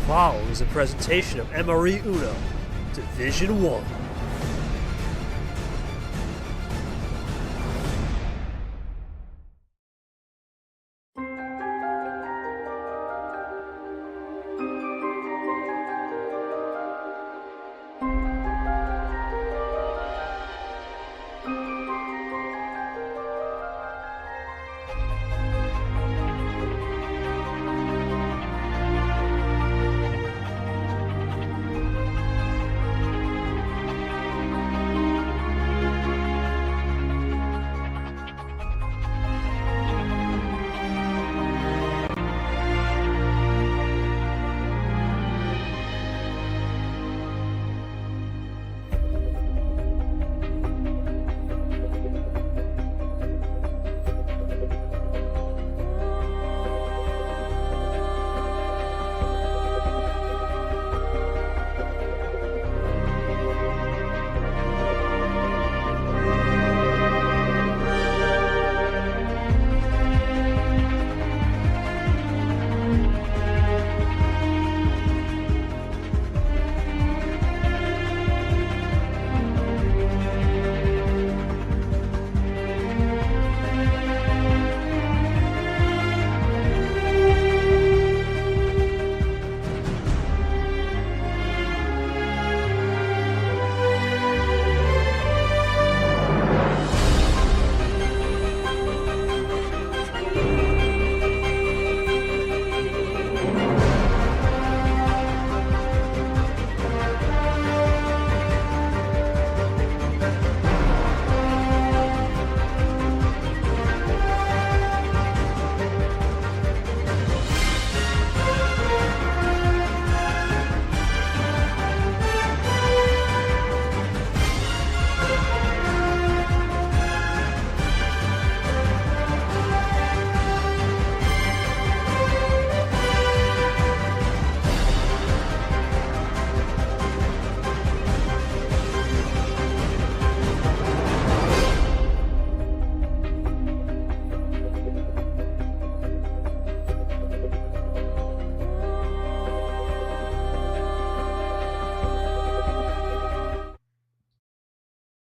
following is a presentation of MRE UNO, Division 1.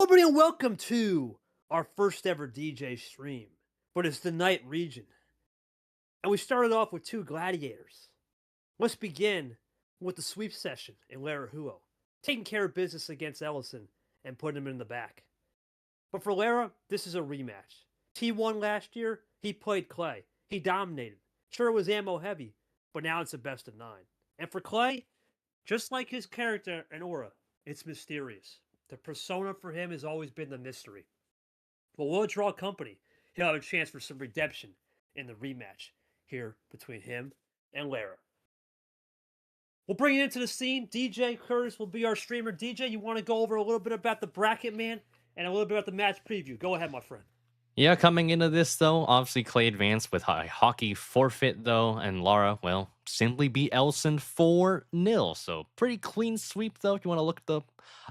Everybody, and welcome to our first ever DJ stream, but it's the night region. And we started off with two gladiators. Let's begin with the sweep session in Laraujo, taking care of business against Ellison and putting him in the back. But for Lara, this is a rematch. T1 last year, he played Clay. He dominated. Sure, it was ammo heavy, but now it's a best of 9. And for Clay, just like his character and aura, it's mysterious. The persona for him has always been the mystery. But will it draw company? He'll have a chance for some redemption in the rematch here between him and Lara. We'll bring it into the scene. DJ Curtis will be our streamer. DJ, you want to go over a little bit about the bracket, man, and a little bit about the match preview? Go ahead, my friend. Yeah, coming into this, though, obviously Clay advanced with a hockey forfeit, though, and Lara, well, simply beat Elson 4-0. So, pretty clean sweep, though, if you want to look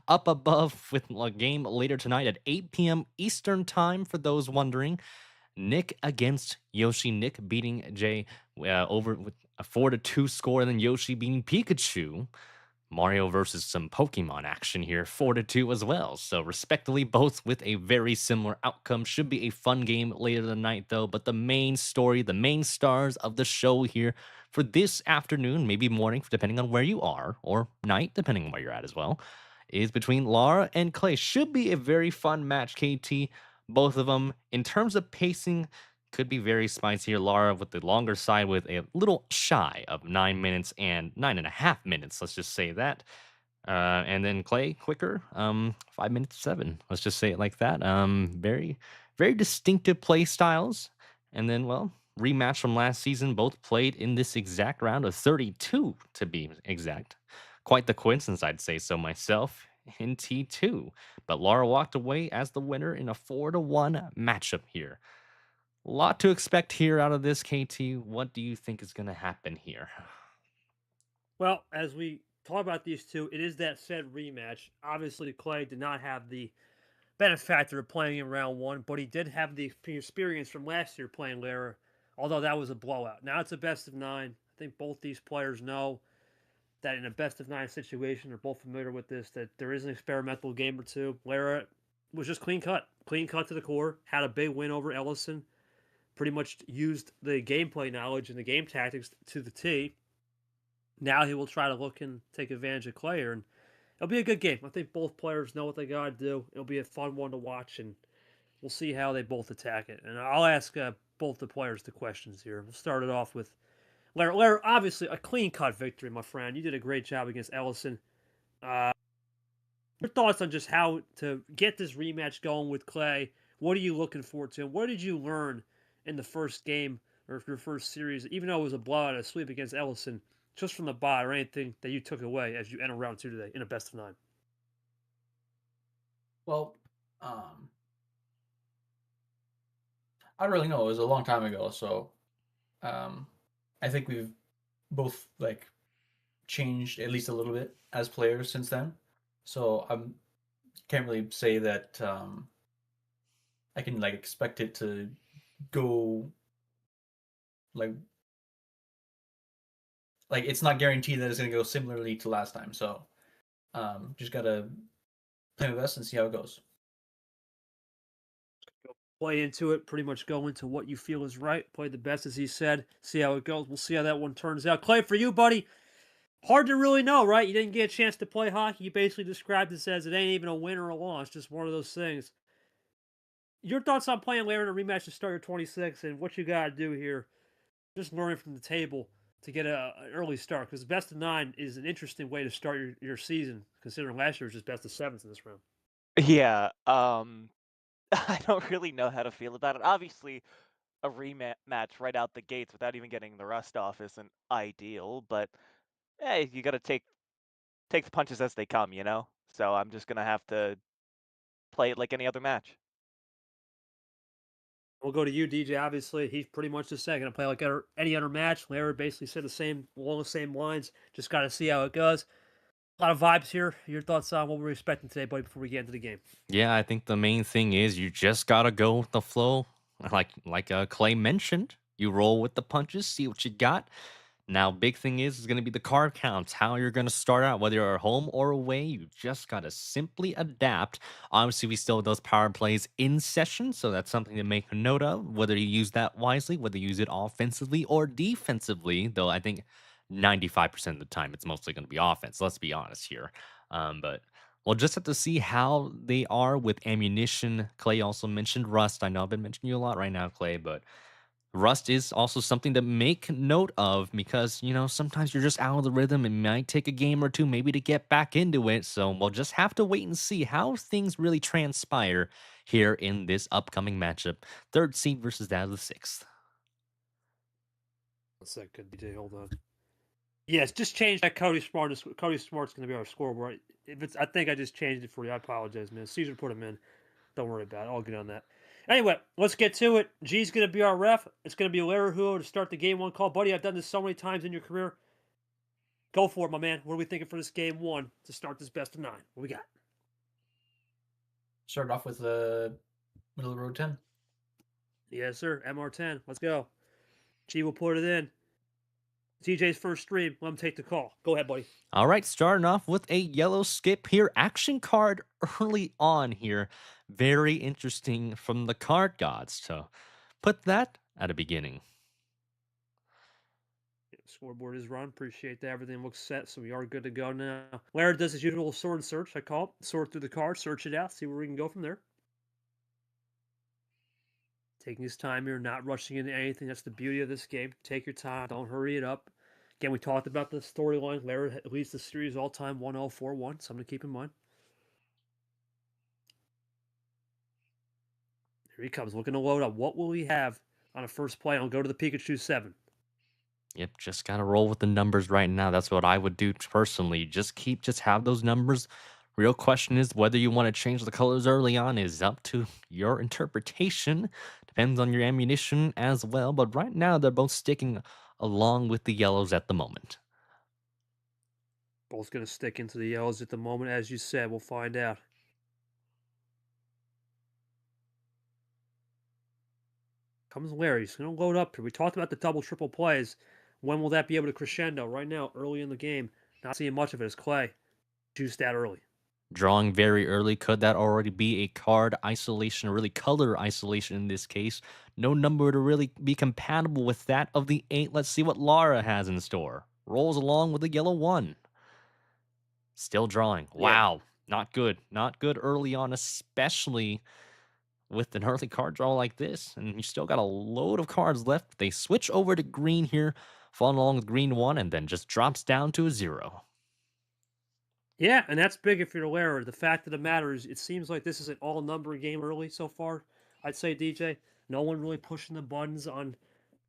up above with a game later tonight at 8 p.m. Eastern Time, for those wondering. Nick against Yoshi. Nick beating Jay over with a 4-2 score, and then Yoshi beating Pikachu. Mario versus some Pokemon action here, 4-2 as well. So respectively, both with a very similar outcome. Should be a fun game later tonight, though. But the main story, the main stars of the show here for this afternoon, maybe morning, depending on where you are, or night, depending on where you're at as well, is between Lara and Clay. Should be a very fun match, KT. Both of them, in terms of pacing, could be very spicy here. Lara with the longer side with a little shy of 9 minutes and 9.5 minutes. Let's just say that. And then Clay quicker, 5 minutes 7. Let's just say it like that. Very, very distinctive play styles. And then, well, rematch from last season, both played in this exact round of 32 to be exact. Quite the coincidence, I'd say so myself, in T2. But Lara walked away as the winner in a 4-1 matchup here. A lot to expect here out of this, KT. What do you think is going to happen here? Well, as we talk about these two, it is that said rematch. Obviously, Clay did not have the benefactor of playing in round 1, but he did have the experience from last year playing Lara, although that was a blowout. Now it's a best of 9. I think both these players know that in a best of 9 situation, they're both familiar with this, that there is an experimental game or two. Lara was just clean cut to the core, had a big win over Ellison, pretty much used the gameplay knowledge and the game tactics to the T. Now he will try to look and take advantage of Clay, and it'll be a good game. I think both players know what they got to do. It'll be a fun one to watch, and we'll see how they both attack it. And I'll ask both the players the questions here. We'll start it off with Larry, obviously a clean cut victory, my friend. You did a great job against Ellison. Uh, your thoughts on just how to get this rematch going with Clay? What are you looking forward to? What did you learn in the first game or your first series, even though it was a blowout, a sweep against Ellison, just from the bot or anything that you took away as you enter round 2 today in a best of 9? Well, I don't really know. It was a long time ago, so I think we've both like changed at least a little bit as players since then. So I can't really say that I can like expect it to go like it's not guaranteed that it's going to go similarly to last time. So just gotta play my best and see how it goes. Play into it, pretty much go into what you feel is right. Play the best, as he said. See how it goes. We'll see how that one turns out. Clay, for you, buddy, hard to really know, right? You didn't get a chance to play hockey. You basically described this as it ain't even a win or a loss, just one of those things. Your thoughts on playing Larry in a rematch to start your 26 and what you got to do here, just learning from the table to get an early start? Because best of 9 is an interesting way to start your season, considering last year was just best of 7s in this round. Yeah, I don't really know how to feel about it. Obviously, a rematch right out the gates without even getting the rust off isn't ideal, but hey, you gotta take the punches as they come, you know? So I'm just gonna have to play it like any other match. We'll go to you, DJ. Obviously, he's pretty much the second to play like any other match. Larry basically said the same, along the same lines. Just got to see how it goes. A lot of vibes here. Your thoughts on what we're expecting today, buddy, before we get into the game? Yeah, I think the main thing is you just gotta go with the flow. Like Clay mentioned, you roll with the punches, see what you got. Now, big thing is going to be the card counts, how you're going to start out, whether you're home or away. You just got to simply adapt. Obviously, we still have those power plays in session, so that's something to make a note of, whether you use that wisely, whether you use it offensively or defensively, though I think 95% of the time it's mostly going to be offense. Let's be honest here. But we'll just have to see how they are with ammunition. Clay also mentioned rust. I know I've been mentioning you a lot right now, Clay, but rust is also something to make note of because, sometimes you're just out of the rhythm. It might take a game or two maybe to get back into it. So we'll just have to wait and see how things really transpire here in this upcoming matchup. Third seed versus that of the sixth. One second, DJ. Hold on. Yes, just change that Cody Smart. Cody Smart's going to be our scoreboard. If it's, I think I just changed it for you. I apologize, man. Caesar put him in. Don't worry about it. I'll get on that. Anyway, let's get to it. G's going to be our ref. It's going to be Laraujo to start the game 1 call. Buddy, I've done this so many times in your career. Go for it, my man. What are we thinking for this game 1 to start this best of 9? What we got? Start off with the middle of the road 10. Yes, sir. MR10. Let's go. G will put it in. TJ's first stream. Let him take the call. Go ahead, buddy. All right, starting off with a yellow skip here. Action card early on here. Very interesting from the card gods. So put that at a beginning. Scoreboard is run. Appreciate that. Everything looks set, so we are good to go now. Larry does his usual sword search, I call it. Sort through the cards, search it out, see where we can go from there. Taking his time here, not rushing into anything. That's the beauty of this game. Take your time. Don't hurry it up. Again, we talked about the storyline. Larry leads the series all-time 1-0-4-1. Something to keep in mind. Here he comes, looking to load up. What will he have on a first play? I'll go to the Pikachu 7. Yep, just gotta roll with the numbers right now. That's what I would do personally. Just have those numbers. Real question is whether you want to change the colors early on is up to your interpretation. Depends on your ammunition as well. But right now they're both sticking along with the yellows at the moment. Both going to stick into the yellows at the moment. As you said, we'll find out. Comes Larry. He's going to load up here. We talked about the double, triple plays. When will that be able to crescendo? Right now, early in the game, Not seeing much of it as Clay juiced out early. Drawing very early. Could that already be a card isolation, or really color isolation in this case? No number to really be compatible with that of the 8. Let's see what Lara has in store. Rolls along with the yellow 1. Still drawing. Yeah. Wow. Not good. Not good early on, especially with an early card draw like this. And you still got a load of cards left. They switch over to green here, following along with green 1, and then just drops down to a 0. Yeah, and that's big if you're aware. The fact of the matter is, it seems like this is an all number game early so far. I'd say, DJ. No one really pushing the buttons on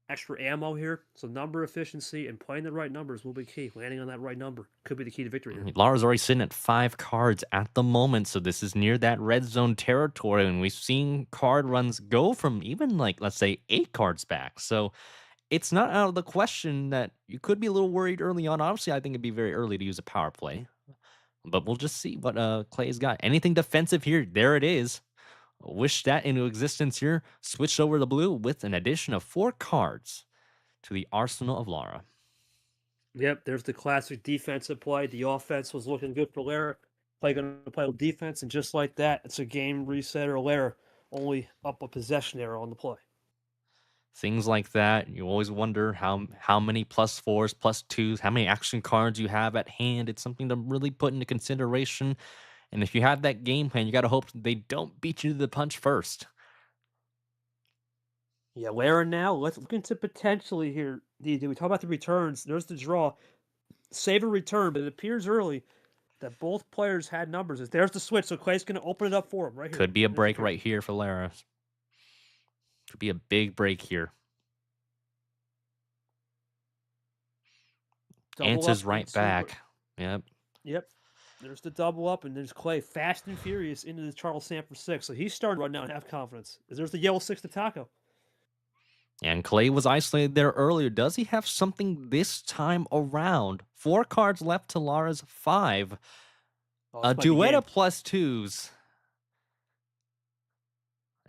extra ammo here. So number efficiency and playing the right numbers will be key. Landing on that right number could be the key to victory here. Lara's already sitting at 5 cards at the moment, so this is near that red zone territory, and we've seen card runs go from even, like, let's say 8 cards back. So it's not out of the question that you could be a little worried early on. Obviously, I think it'd be very early to use a power play, but we'll just see what Clay's got. Anything defensive here, there it is. Wish that into existence here. Switch over to blue with an addition of 4 cards to the arsenal of Lara. Yep, there's the classic defensive play. The offense was looking good for Lara. Play going to play with defense, and just like that, it's a game resetter. Lara only up a possession error on the play. Things like that. You always wonder how many +4s, +2s, how many action cards you have at hand. It's something to really put into consideration. And if you have that game plan, you got to hope they don't beat you to the punch first. Yeah, Lara now. Let's look into potentially here. We talk about the returns. There's the draw. Save a return, but it appears early that both players had numbers. There's the switch, so Clay's going to open it up for him right here. Could be a There's the break turn. right here for Lara. Could be a big break here. Double Answers up right into- back. Yep. Yep. There's the double up, and there's Clay fast and furious into the Charles Sanford 6. So he's starting right now and have confidence. There's the yellow 6 to Taco. And Clay was isolated there earlier. Does he have something this time around? 4 cards left to Lara's 5. Oh, A this might be duet game. of +2s.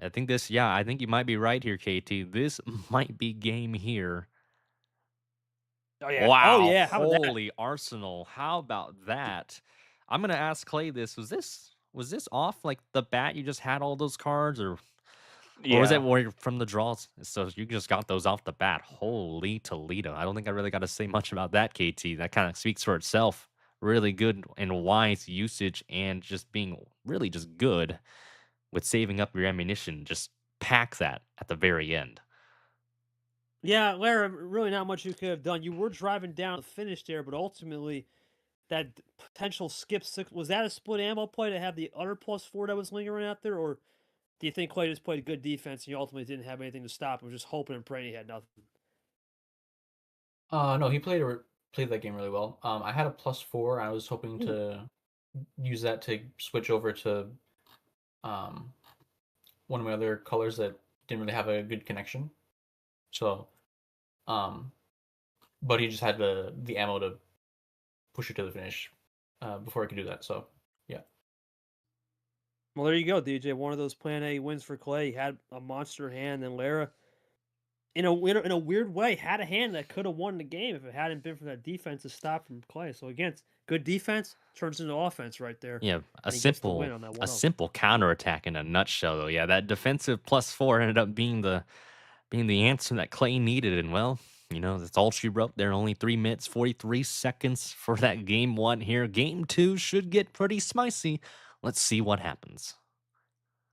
I think I think you might be right here, KT. This might be game here. Oh, yeah. Wow. Oh, yeah. How about that? Holy Arsenal. How about that? I'm going to ask Clay this. Was this off like the bat you just had all those cards, or was it where from the draws? So you just got those off the bat. Holy Toledo. I don't think I really got to say much about that, KT. That kind of speaks for itself. Really good and wise usage, and just being really just good with saving up your ammunition. Just pack that at the very end. Yeah, Lara, really not much you could have done. You were driving down the finish there, but ultimately that potential skip 6, was that a split ammo play to have the other +4 that was lingering out there, or do you think Clay just played a good defense and you ultimately didn't have anything to stop and was just hoping and praying he had nothing? No, he played that game really well. I had a +4. I was hoping to use that to switch over to one of my other colors that didn't really have a good connection. So, but he just had the ammo to push it to the finish before I could do that. So, yeah. Well, there you go, DJ. One of those Plan A wins for Clay. He had a monster hand, and Lara, in a weird way, had a hand that could have won the game if it hadn't been for that defensive stop from Clay. So again, good defense turns into offense right there. Yeah, and he gets the win on that a 1-0. simple counterattack in a nutshell, though. Yeah, that defensive +4 ended up being the answer that Clay needed, and well, that's all she wrote there. Only 3 minutes 43 seconds for that game 1 here. Game 2 should get pretty spicy. Let's see what happens.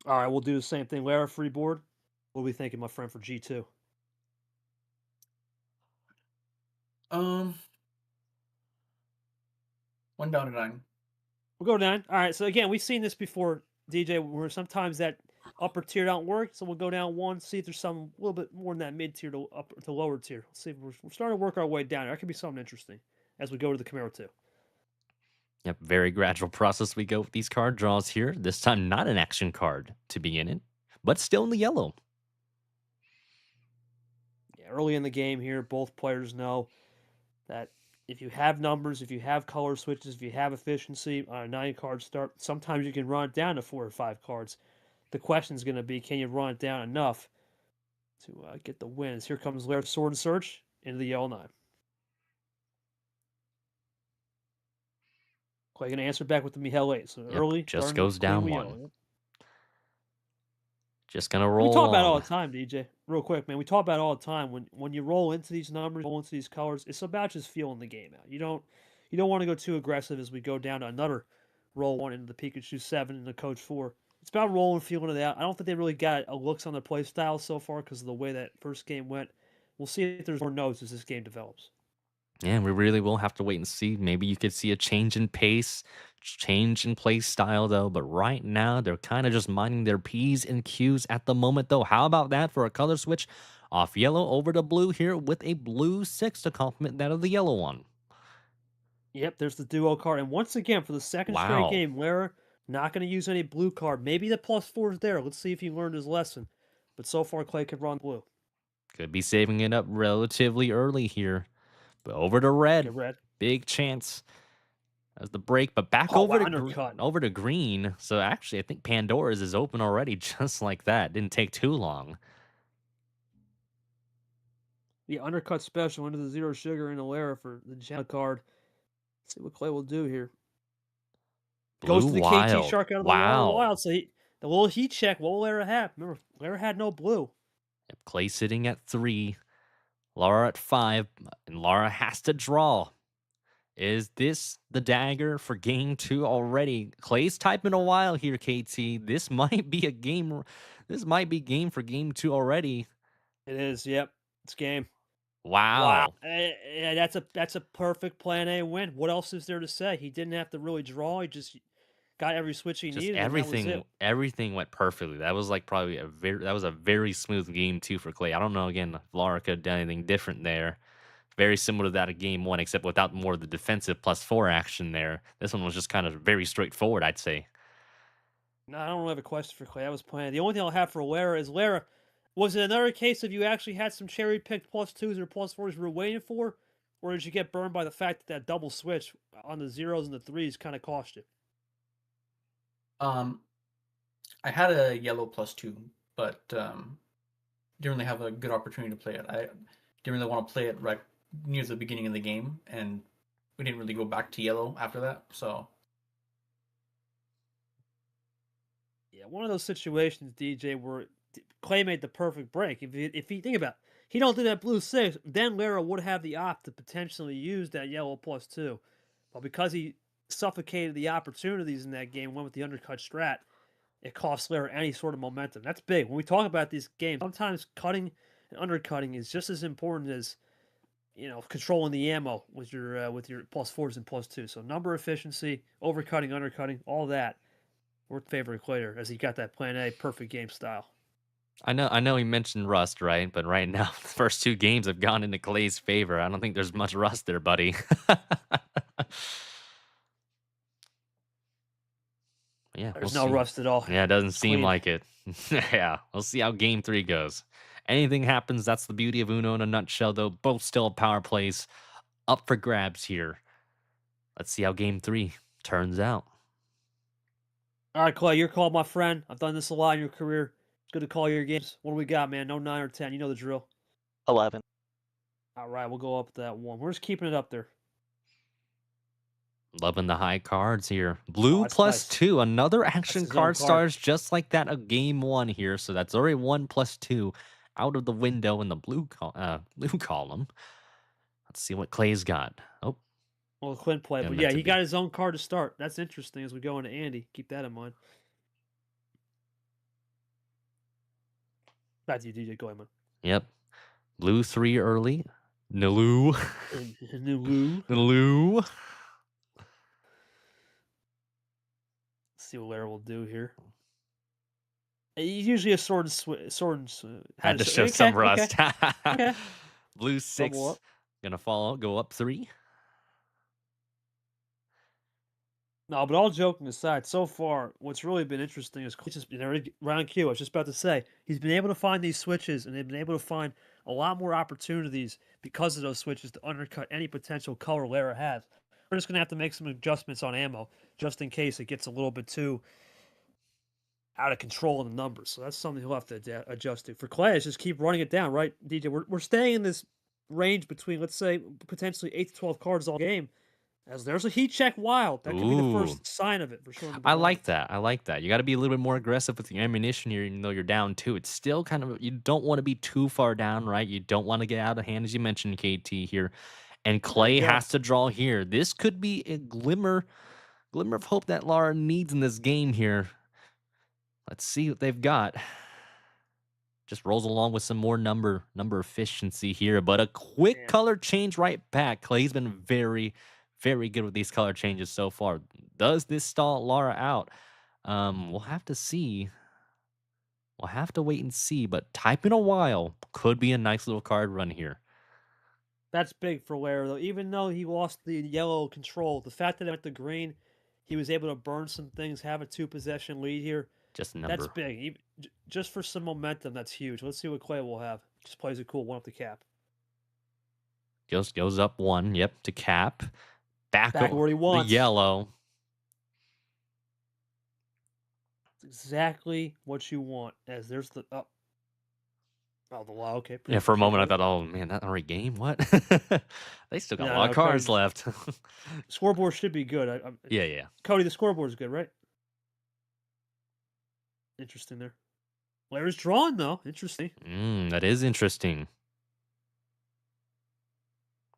All right, we'll do the same thing. Lara, free board. What are we thinking, my friend, for G2? 1 down to 9. We'll go down. All right, so again, we've seen this before, DJ, where sometimes that upper tier don't work, so we'll go down 1, see if there's some a little bit more in that mid tier to upper to lower tier. Let's see if we're starting to work our way down. That could be something interesting as we go to the Camaro 2. Yep, very gradual process we go with these card draws here. This time, not an action card to be in it, but still in the yellow. Yeah, early in the game here, both players know that if you have numbers, if you have color switches, if you have efficiency on a 9-card start, sometimes you can run it down to 4 or 5 cards. The question is going to be, can you run it down enough to get the wins? Here comes Laird's Sword and Search into the yellow 9. Clay gonna answer back with the Mihel 8. So Yep, early, just starting goes with Queen down we 1. own. Yep. Just gonna We roll talk about it all along. the time, DJ. Real quick, man. We talk about it all the time. When you roll into these numbers, roll into these colors, it's about just feeling the game out. You don't want to go too aggressive as we go down to another roll one into the Pikachu 7 and the Coach 4. It's about rolling, feeling it out. I don't think they really got a looks on their play style so far because of the way that first game went. We'll see if there's more notes as this game develops. Yeah, we really will have to wait and see. Maybe you could see a change in pace, change in play style, though. But right now, they're kind of just minding their P's and Q's at the moment, though. How about that for a color switch off yellow over to blue here with a blue 6 to complement that of the yellow one? Yep, there's the duo card. And once again, for the second straight Wow. game, Lara not going to use any blue card. Maybe the +4 is there. Let's see if he learned his lesson. But so far, Clay can run blue. Could be saving it up relatively early here. But over to red. Get red. Big chance as the break, but back Oh, over wow, to undercut. over to green. So actually, I think Pandora's is open already, just like that. Didn't take too long. The undercut special into the zero sugar and a Lara for the Jenna card. Let's see what Clay will do here. Goes Blue to the KT wild. Shark out of the Lara Wow. Wild. So the little heat check, what will Lara have? Remember, Lara had no blue. Yep, Clay sitting at 3, Laura at 5, and Laura has to draw. Is this the dagger for game 2 already? Clay's typing a while here, KT. This might be a game. This might be game for game 2 already. It is, yep. It's game. Wow. Wow. That's a perfect plan A win. What else is there to say? He didn't have to really draw. He just got every switch he Just needed, and that was it. everything went perfectly. That was like probably that was a very smooth game 2 for Clay. I don't know again if Laura could have done anything different there. Very similar to that of game 1, except without more of the defensive +4 action there. This one was just kind of very straightforward, I'd say. No, I don't really have a question for Clay. I was playing. The only thing I'll have for Lara is Lara. Was it another case of you actually had some cherry picked +2s or +4s you were waiting for? Or did you get burned by the fact that that double switch on the zeros and the threes kind of cost you? I had a yellow +2, but didn't really have a good opportunity to play it. I didn't really want to play it right near the beginning of the game, and we didn't really go back to yellow after that. So Yeah, one of those situations, DJ, where Clay made the perfect break. If he think about it, he don't do that blue 6, then Lara would have the op to potentially use that yellow +2. But because he suffocated the opportunities in that game, went with the undercut strat, it costs Lara any sort of momentum. That's big. When we talk about these games, sometimes cutting and undercutting is just as important as controlling the ammo with your +4s and +2. So number efficiency, overcutting, undercutting, all that. We're favorite Clay as he got that plan A perfect game style. I know he mentioned rust, right? But right now, the first 2 games have gone into Clay's favor. I don't think there's much rust there, buddy. Yeah, we'll There's no see. rust at all. Yeah, it doesn't It's seem clean. like it. Yeah, we'll see how game 3 goes. Anything happens, that's the beauty of Uno in a nutshell, though. Both still power plays up for grabs here. Let's see how game 3 turns out. All right, Clay, you're called my friend. I've done this a lot in your career. It's good to call your games. What do we got, man? No 9 or 10. You know the drill. 11. All right, we'll go up with that 1. We're just keeping it up there. Loving the high cards here. Oh, Blue that's plus nice. 2. Another That's action his own card card. stars just like that of game 1 here. So that's already 1 plus 2 out of the window in the blue column. Let's see what Clay's got. Oh, Well, Quinn played, yeah, but meant yeah, to he be. got his own card to start. That's interesting as we go into Andy. Keep that in mind. Back to you, DJ. Go ahead, man. Yep. Blue 3 early. Niloo. Nulu. Niloo. Let's see what Lara will do here. He's usually a sword and Had to show some rust. Okay. Blue Bubble 6. up. Gonna follow. Go up 3. No, but all joking aside, so far, what's really been interesting is just round Q. I was just about to say he's been able to find these switches, and they've been able to find a lot more opportunities because of those switches to undercut any potential color Lara has. We're just gonna have to make some adjustments on ammo just in case it gets a little bit too out of control in the numbers. So that's something he'll have to adjust to. For Clay, is just keep running it down, right, DJ? We're staying in this range between, let's say, potentially 8 to 12 cards all game. As there's a heat check wild. That could be the Ooh. first sign of it for sure. I like that. I like that. You got to be a little bit more aggressive with your ammunition here, even though you're down two. It's still kind of, you don't want to be too far down, right? You don't want to get out of hand, as you mentioned, KT here. And There you Clay go. has to draw here. This could be a glimmer of hope that Lara needs in this game here. Let's see what they've got. Just rolls along with some more number efficiency here, but a quick Man. color change right back. Clay's been very, very good with these color changes so far. Does this stall Lara out? We'll have to see. We'll have to wait and see, but type in a while could be a nice little card run here. That's big for Lara, though. Even though he lost the yellow control, the fact that it went to green, he was able to burn some things, have a 2-possession lead here. Just a number. That's big. Just for some momentum, that's huge. Let's see what Clay will have. Just plays a cool one up the cap. Goes up one, yep, to cap. Back where he the wants. yellow. It's exactly what you want. As there's the the law. Okay. Yeah, for a moment I thought, oh man, that already game? What? They still got a lot of cards left. Scoreboard should be good. Yeah. Cody, the scoreboard's good, right? Interesting there. Lara's drawing though. Interesting. That is interesting.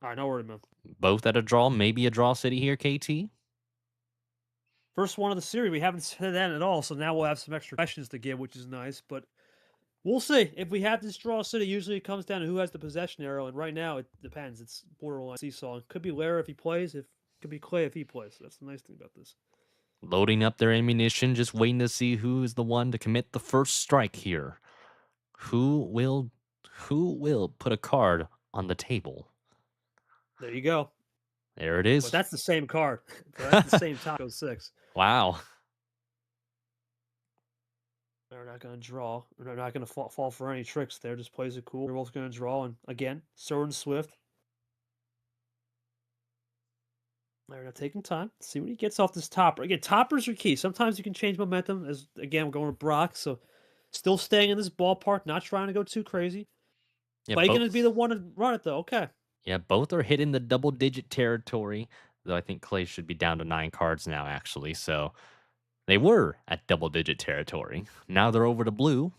All right, no worry, man. Both at a draw, maybe a draw city here, KT. First one of the series. We haven't said that at all, so now we'll have some extra questions to give, which is nice. But we'll see. If we have this draw city, usually it comes down to who has the possession arrow, and right now it depends. It's borderline seesaw. It could be Lara if he plays. It could be Clay if he plays. That's the nice thing about this. Loading up their ammunition, just waiting to see who is the one to commit the first strike here. Who will put a card on the table? There you go. There it is. But that's the same card. That's the same Taco 6. Wow. They're not going to draw. They're not going to fall for any tricks there. Just plays it cool. They're both going to draw. And again, Sword and Swift. They're not taking time. See what he gets off this topper. Again, toppers are key. Sometimes you can change momentum. As again, we're going with Brock. So still staying in this ballpark. Not trying to go too crazy. Yeah, Clay going to be the one to run it, though. Okay. Yeah, both are hitting the double-digit territory, though I think Clay should be down to 9 cards now, actually. So they were at double-digit territory. Now they're over to blue.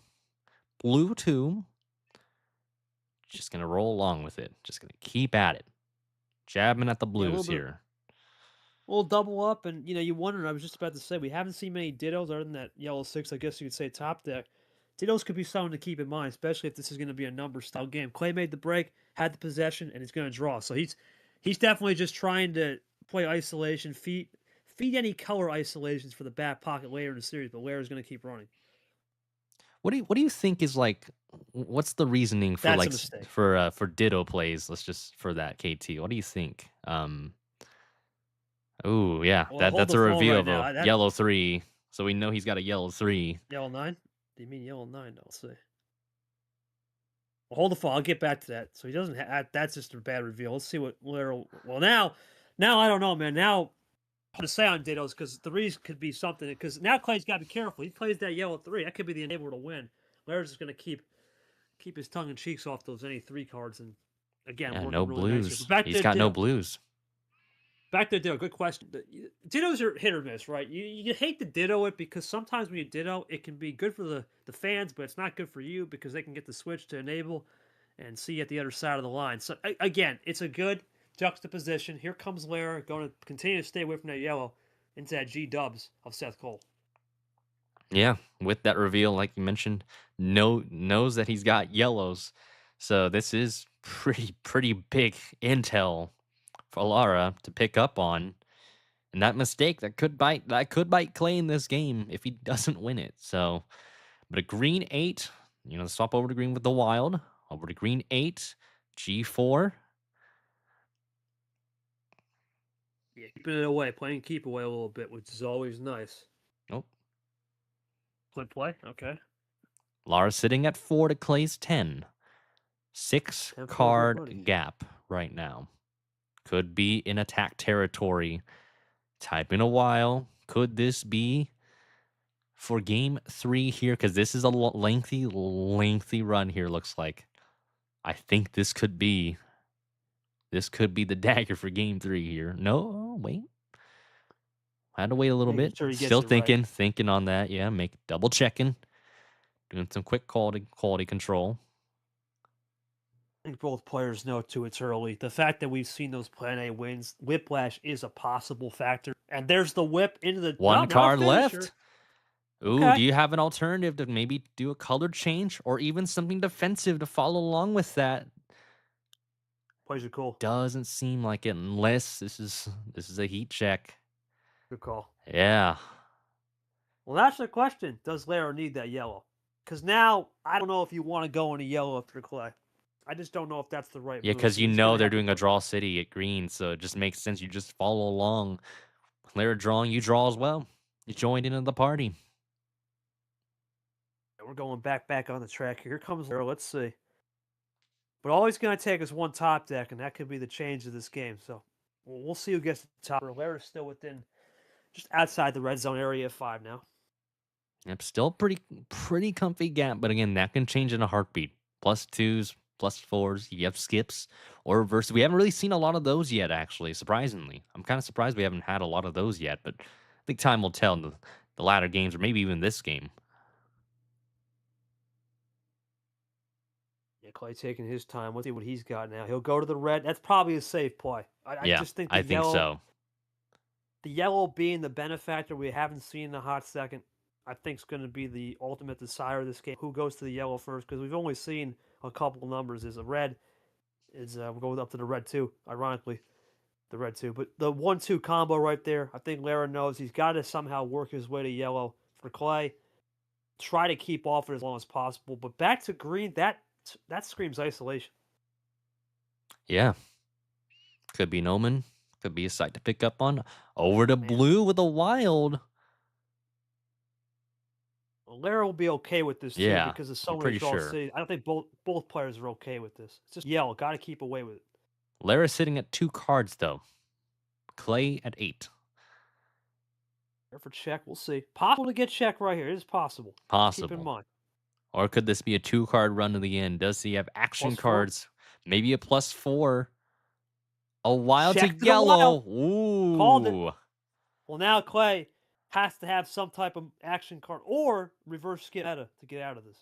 Blue 2. Just going to roll along with it. Just going to keep at it. Jabbing at the blues here. We'll double up, and you wonder. I was just about to say we haven't seen many dittos other than that yellow 6. I guess you could say top deck. Dittos could be something to keep in mind, especially if this is going to be a number style game. Clay made the break, had the possession, and he's going to draw. So he's definitely just trying to play isolation, feed any color isolations for the back pocket later in the series. But Lara's going to keep running. What do you think is like? What's the reasoning for for ditto plays? Let's just for that KT. What do you think? Oh yeah, that's a reveal of a yellow 3. So we know he's got a yellow 3. Yellow 9. Do you mean yellow 9? No, let's see. Well, hold the phone. I'll get back to that. So he doesn't have... That's just a bad reveal. Let's see what Lara... Well, now I don't know, man. Now, I'm to say on dittos, because 3s could be something. Because now Clay's got to be careful. He plays that yellow 3. That could be the enabler to win. Lara's just going to keep his tongue and cheeks off those any 3 cards. And again, no really blues. Nice. He's got no blues. Back to ditto, good question. Dittos are hit or miss, right? You hate to ditto it because sometimes when you ditto, it can be good for the fans, but it's not good for you because they can get the switch to enable and see you at the other side of the line. So again, it's a good juxtaposition. Here comes Lara, going to continue to stay away from that yellow into that G-dubs of Seth Cole. Yeah, with that reveal, like you mentioned, knows that he's got yellows. So this is pretty big intel for Lara to pick up on, and that mistake that could bite Clay in this game if he doesn't win it. So, but a green 8, swap over to green with the wild, over to green 8, G4. Yeah, keeping it away, playing keep away a little bit, which is always nice. Nope. Flip play, okay. Lara sitting at 4 to Clay's 10. 6 card gap right now. Could be in attack territory. Type in a while. Could this be for game 3 here? Because this is a lengthy run here, looks like. I think this could be This could be the dagger for game 3 here. No, wait. Had to wait a little Making bit. sure he gets Still it right. thinking on that. Yeah, double checking. Doing some quick quality control. I think both players know too it's early. The fact that we've seen those Plan A wins, whiplash is a possible factor. And there's the whip into the One not a card finisher. left. Ooh, Okay. do you have an alternative to maybe do a color change or even something defensive to follow along with that? Plays are cool. Doesn't seem like it unless this is a heat check. Good call. Yeah. Well, that's the question. Does Lara need that yellow? Because now I don't know if you want to go into yellow after Clay. I just don't know if that's the right Yeah, move. because So you he's know gonna they're have to doing a go. draw city at green, so it just makes sense. You just follow along. They're drawing, you draw as well. You joined into the party. We're going back on the track here. Here comes Lara. Let's see. But all he's going to take is one top deck, and that could be the change of this game. So we'll see who gets the top. Lara's still within, just outside the red zone area of 5 now. Yep, still pretty comfy gap, but again, that can change in a heartbeat. +2s, +4s, you have skips or reverse. We haven't really seen a lot of those yet, actually, surprisingly. I'm kind of surprised we haven't had a lot of those yet, but I think time will tell in the latter games or maybe even this game. Yeah, Clay taking his time. Let's see what he's got now. He'll go to the red. That's probably a safe play. I Yeah, just think the I think yellow, so. the yellow being the benefactor we haven't seen in a hot second, I think is going to be the ultimate decider of this game. Who goes to the yellow first? Because we've only seen a couple of numbers. Is a red. We'll go up to the red too. Ironically, the red too. But the 1-2 combo right there. I think Lara knows he's got to somehow work his way to yellow for Clay. Try to keep off it as long as possible. But back to green. That screams isolation. Yeah. Could be an omen. Could be a site to pick up on. Over to Man. blue with a wild. Well, Lara will be okay with this too Yeah, because of so I'm many pretty draw sure. cities. I don't think both players are okay with this. It's just yellow. Got to keep away with it. Lara's sitting at 2 cards, though. Clay at 8. There for check. We'll see. Possible to get check right here. It is possible. Possible. Keep in mind. Or could this be a 2-card run to the end? Does he have action +4. cards? Maybe a +4. A wild Check to to the yellow. wild. Ooh. Called it. Well, now Clay has to have some type of action card or reverse skip meta to get out of this.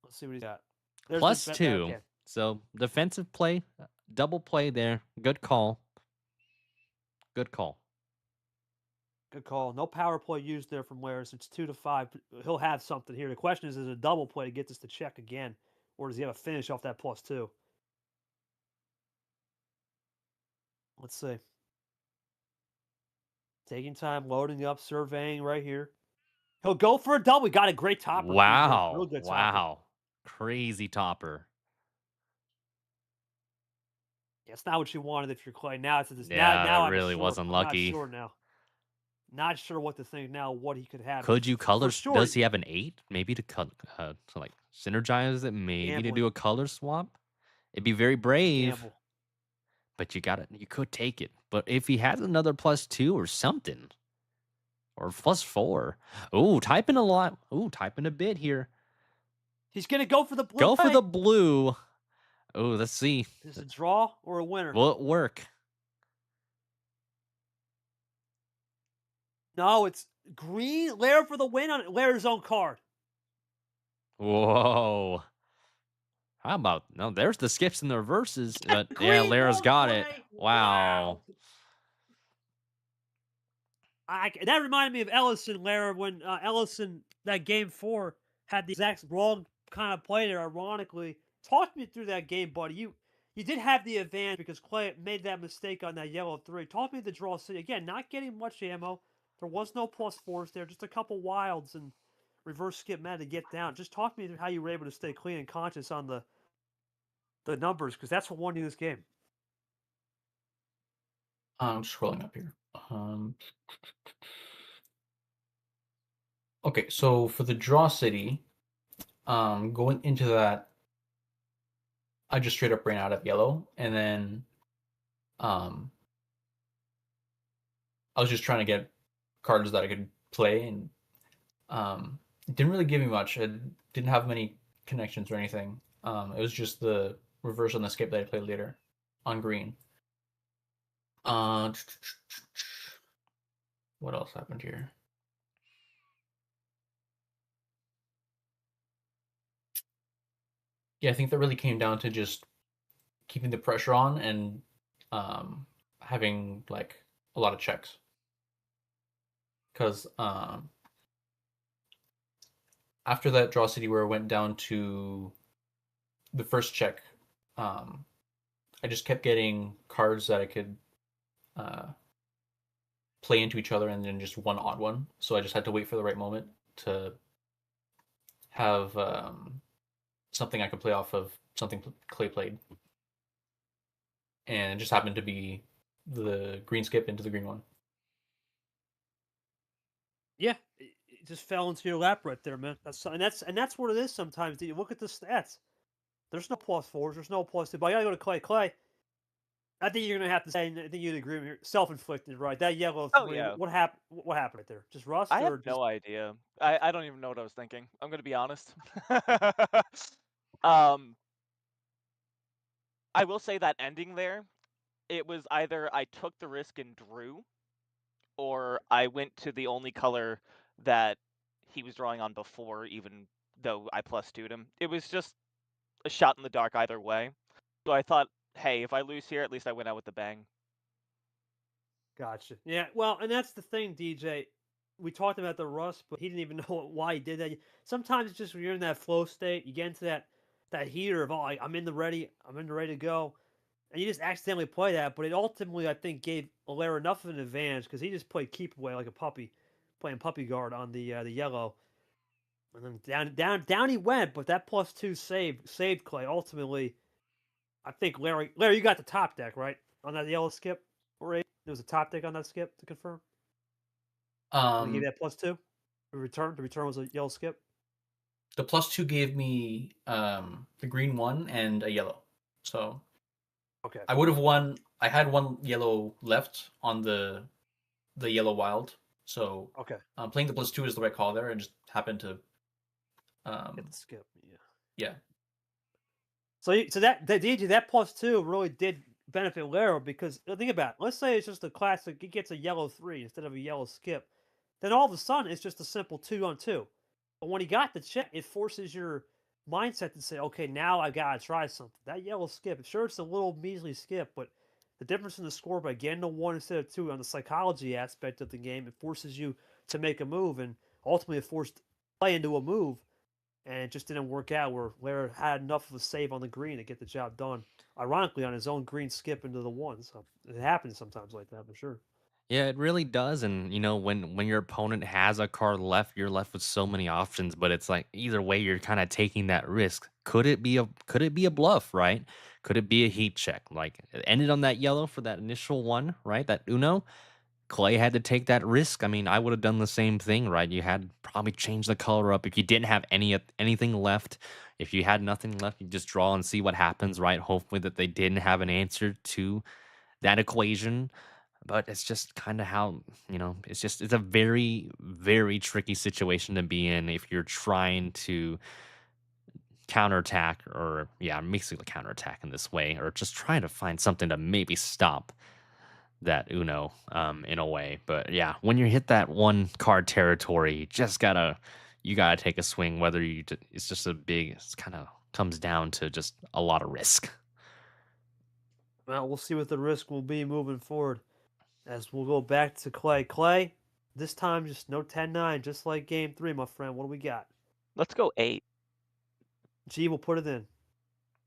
Let's see what he's got. There's +2. okay. So defensive play, double play there. Good call. Good call. Good call. No power play used there from Laris. It's 2 to 5. He'll have something here. The question is it a double play to get this to check again, or does he have a finish off that +2? Let's see. Taking time, loading up, surveying right here. He'll go for a double. We got a great topper. Wow. Real good topper. Wow. Crazy topper. Yeah, it's not what you wanted if you're Clay. Now it's this. Yeah, now that I'm really sure. was I'm unlucky. not sure now. Not sure what to think now. What he could have. Could you color? Sure. Does he have an 8? Maybe to like synergize it. Maybe to Gambling. do a color swap. It'd be very brave. Gamble. But you got it. You could take it. But if he has another +2 or something, or +4, ooh, typing a lot. Ooh, typing a bit here. He's gonna go for the blue. Go for the blue. Oh, let's see. Is this a draw or a winner? Will it work? No, it's green. Lara for the win on Lara's own card. Whoa. How about no? There's the skips and the reverses, but yeah, Green Lara's won't got it. play. Wow. That reminded me of Ellison, Lara, when Ellison, that game 4, had the exact wrong kind of play there, ironically. Talk me through that game, buddy. You did have the advantage because Clay made that mistake on that yellow 3. Talk me the draw city. Again, not getting much ammo. There was no +4s there, just a couple wilds and reverse skip meta to get down. Just talk me through how you were able to stay clean and conscious on the numbers, because that's what won you this game. I'm scrolling up here. Okay, so for the draw city, going into that, I just straight up ran out of yellow, and then I was just trying to get cards that I could play, and it didn't really give me much. It didn't have many connections or anything. It was just the reverse on the skip that I played later on green. What else happened here? Yeah, I think that really came down to just keeping the pressure on and having like a lot of checks. Because after that draw city where I went down to the first check, I just kept getting cards that I could play into each other and then just one odd one. So I just had to wait for the right moment to have something I could play off of something Clay played. And it just happened to be the green skip into the green one. Yeah, it just fell into your lap right there, man. That's what it is sometimes. You look at the stats. There's no +4s. There's no +2. But I gotta go to Clay. Clay, I think you're gonna have to say. I think you'd agree with me. Self-inflicted, right? That yellow Oh, 3. yeah. What happened? What happened right there? Just rust I have or just? no idea. I don't even know what I was thinking. I'm gonna be honest. um, I will say that ending there, it was either I took the risk and drew, or I went to the only color that he was drawing on before, even though I +2'd him. It was just a shot in the dark either way. So I thought, hey, if I lose here, at least I went out with a bang. Gotcha. Yeah. Well, and that's the thing, DJ. We talked about the rust, but he didn't even know why he did that. Sometimes it's just when you're in that flow state, you get into that heater of I'm in the ready, I'm in the ready to go, and you just accidentally play that. But it ultimately, I think, gave Alaire enough of an advantage because he just played keep away like a puppy, playing puppy guard on the yellow, and then down he went. But that +2 saved Clay. Ultimately, I think Larry, you got the top deck right on that yellow skip, or there was a top deck on that skip to confirm. When he gave Um, that +2, the return was a yellow skip. the +2 gave me the green one and a yellow. So Okay. I would have won. I had one yellow left on the yellow wild. So Okay. playing the +2 is the right call there, and just happened to Get the skip. Yeah. yeah. So that DJ that +2 really did benefit Laro because think about it. Let's say it's just a classic. He gets a yellow 3 instead of a yellow skip. Then all of a sudden it's just a simple 2-on-2. But when he got the check, it forces your mindset to say, okay, now I gotta try something. That yellow skip, sure, it's a little measly skip, but the difference in the score by getting a 1 instead of 2 on the psychology aspect of the game, it forces you to make a move, and ultimately it forced play into a move, and it just didn't work out where Lara had enough of a save on the green to get the job done. Ironically, on his own green skip into the 1, so it happens sometimes like that for sure. Yeah, it really does. And when your opponent has a card left, you're left with so many options. But it's like either way, you're kind of taking that risk. Could it be a bluff, right? Could it be a heat check? Like it ended on that yellow for that initial one, right? That Uno. Clay had to take that risk. I mean, I would have done the same thing, right? You had probably changed the color up if you didn't have anything left. If you had nothing left, you just draw and see what happens, right? Hopefully that they didn't have an answer to that equation. But it's just kind of how, it's a very, very tricky situation to be in if you're trying to counterattack or, yeah, basically counterattack in this way, or just trying to find something to maybe stop that Uno in a way. But yeah, when you hit that one card territory, you gotta take a swing, whether it's just it's kind of comes down to just a lot of risk. Well, we'll see what the risk will be moving forward as we'll go back to Clay. Clay, this time just no 10-9, just like game 3, my friend. What do we got? Let's go 8. G will put it in.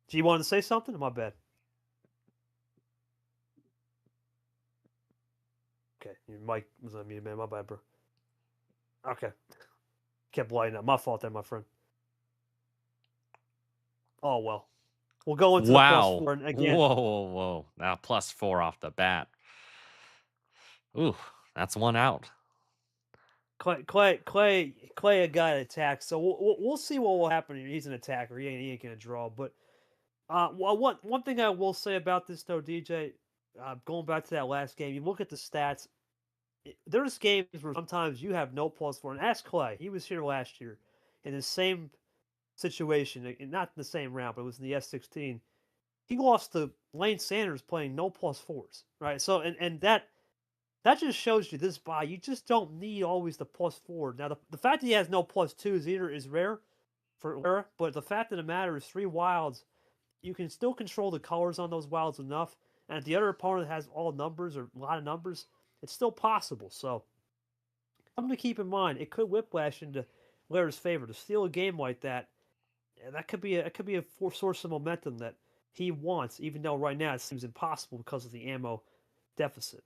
G wanted to say something? My bad. Okay, your mic was on mute, man. My bad, bro. Okay. Kept lighting up. My fault there, my friend. Oh, well. We'll go into the Wow. +4 and again. Whoa. Now +4 off the bat. Ooh, that's one out. Clay, a guy that attacks. So we'll see what will happen here. He's an attacker. He ain't gonna draw. But well, one thing I will say about this though, DJ, going back to that last game, you look at the stats. There's games where sometimes you have no +4. And ask Clay. He was here last year in the same situation, not in the same round, but it was in the S16. He lost to Lane Sanders playing no +4s, right? So and that just shows you this buy. You just don't need always the +4. Now the fact that he has no +2s either is rare for Lara, but the fact of the matter is 3 wilds, you can still control the colors on those wilds enough. And if the other opponent has all numbers or a lot of numbers, it's still possible. So something to keep in mind. It could whiplash into Lara's favor to steal a game like that. That could be a source of momentum that he wants, even though right now it seems impossible because of the ammo deficit.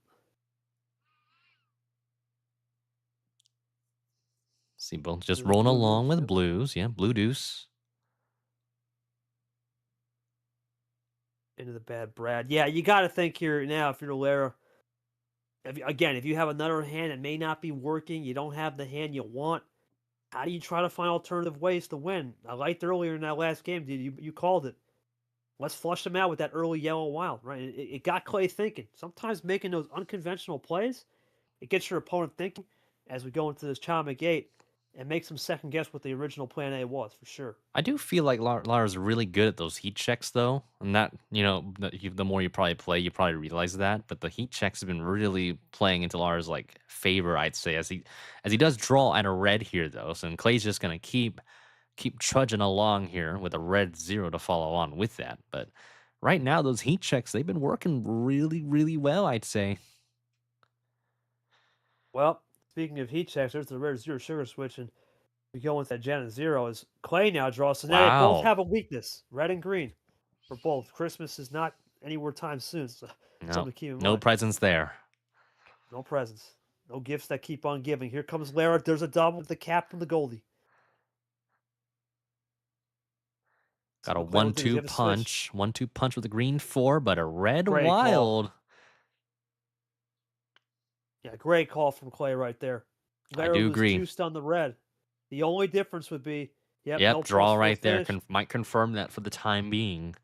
See, both just There's rolling blue along deuce, with yep. blues. Yeah, blue deuce. Into the bad Brad. Yeah, you got to think here now if you're Lara. If you have another hand that may not be working, you don't have the hand you want, how do you try to find alternative ways to win? I liked earlier in that last game, dude. You called it. Let's flush them out with that early yellow wild, right? It got Clay thinking. Sometimes making those unconventional plays, it gets your opponent thinking as we go into this Chama Gate and makes them second guess what the original plan A was, for sure. I do feel like Lara's really good at those heat checks, though, and that the more you probably play, you probably realize that. But the heat checks have been really playing into Lara's like favor, I'd say, as he does draw at a red here, though. So and Clay's just gonna keep trudging along here with a red 0 to follow on with that. But right now, those heat checks they've been working really, really well, I'd say. Well, speaking of heat checks, there's the red 0 sugar switch, and we go into that Janet 0 as Clay now draws. So now they both Wow. have a weakness, red and green, for both. Christmas is not anywhere time soon, so something to keep in No mind. presents there. No presents. No gifts that keep on giving. Here comes Lara. There's a double with the cap from the Goldie. Got So a what Clay will do is 1-2 have a switch. punch. 1-2 punch with a green 4, but a red Great call. wild. Yeah, great call from Clay right there. I Lara do was agree. juiced on the red. The only difference would be, Yep, no draw +4 right there. finish. Might confirm that for the time being.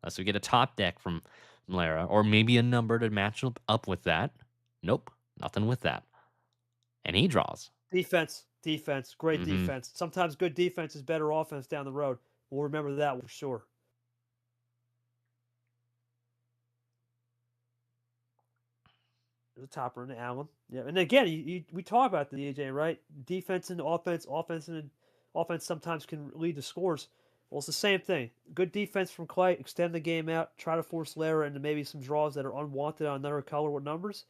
Unless we get a top deck from Lara. Or maybe a number to match up with that. Nope, nothing with that. And he draws. Defense. Great Mm-hmm. defense. Sometimes good defense is better offense down the road. We'll remember that for sure. There's a topper into Allen. Yeah, and again, we talk about the DJ, right? Defense and offense, offense sometimes can lead to scores. Well, it's the same thing. Good defense from Clay. Extend the game out. Try to force Lara into maybe some draws that are unwanted on another color with numbers.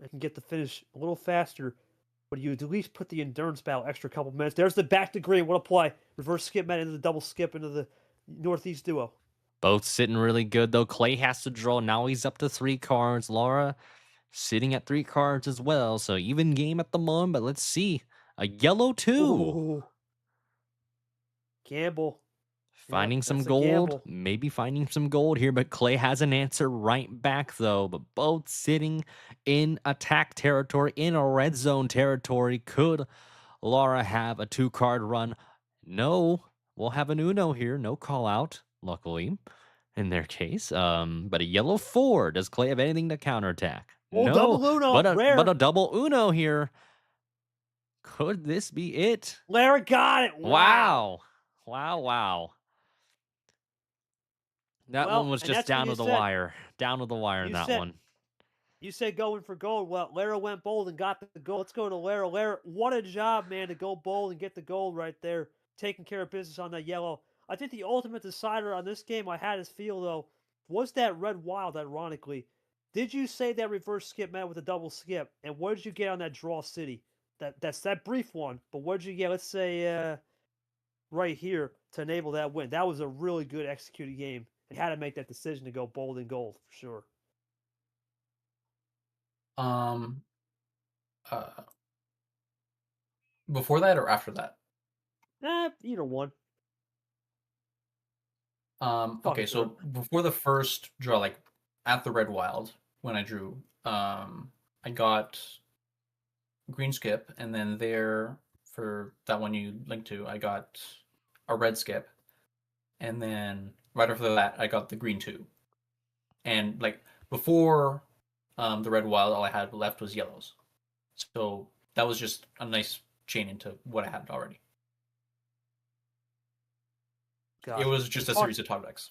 And can get the finish a little faster. But you at least put the endurance battle extra couple minutes. There's the back to green. What a play. Reverse skip met into the double skip into the Northeast duo. Both sitting really good, though. Clay has to draw. Now he's up to 3 cards. Lara sitting at 3 cards as well. So even game at the moment, but let's see. A yellow 2. Ooh. Gamble. Finding Yep, some that's a gold. gamble. Maybe finding some gold here, but Clay has an answer right back, though. But both sitting in attack territory, in a red zone territory. Could Lara have a 2-card run? No. We'll have an Uno here. No call out, luckily, in their case. But a yellow 4. Does Clay have anything to counterattack? Oh, No. double Uno. Rare. But a double Uno here. Could this be it? Lara got it. Wow. Wow. That one was just down to the wire. Down to the wire in that one. You said going for gold. Well, Lara went bold and got the gold. Let's go to Lara. Lara, what a job, man, to go bold and get the gold right there. Taking care of business on that yellow. I think the ultimate decider on this game I had his feel, though, was that red wild, ironically. Did you say that reverse skip met with a double skip? And what did you get on that draw city? That's that brief one. But what did you get, let's say, right here to enable that win? That was a really good executed game. They had to make that decision to go bold and gold, for sure. Before that or after that? Either one. Okay, so before the first draw, like at the red wild, when I drew, I got green skip, and then there for that one you linked to, I got a red skip, and then right after that, I got the green 2. And like before the red wild, all I had left was yellows. So that was just a nice chain into what I had already. It Gotcha. was just a series of talkbacks.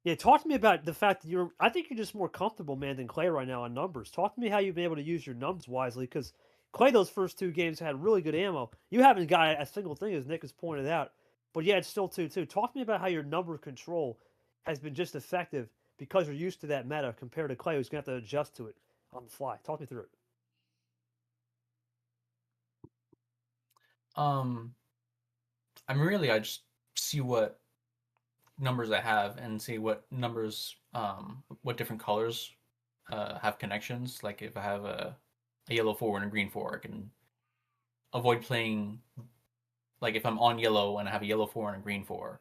Yeah, talk to me about the fact that I think you're just more comfortable, man, than Clay right now on numbers. Talk to me how you've been able to use your numbers wisely, because Clay, those first 2 games had really good ammo. You haven't got a single thing, as Nick has pointed out, but yeah, it's still 2-2. Talk to me about how your number control has been just effective because you're used to that meta compared to Clay, who's going to have to adjust to it on the fly. Talk me through it. Um, I mean, really, I just see what numbers I have and see what numbers, what different colors have connections. Like if I have a yellow 4 and a green 4, I can avoid playing. Like if I'm on yellow and I have a yellow 4 and a green 4,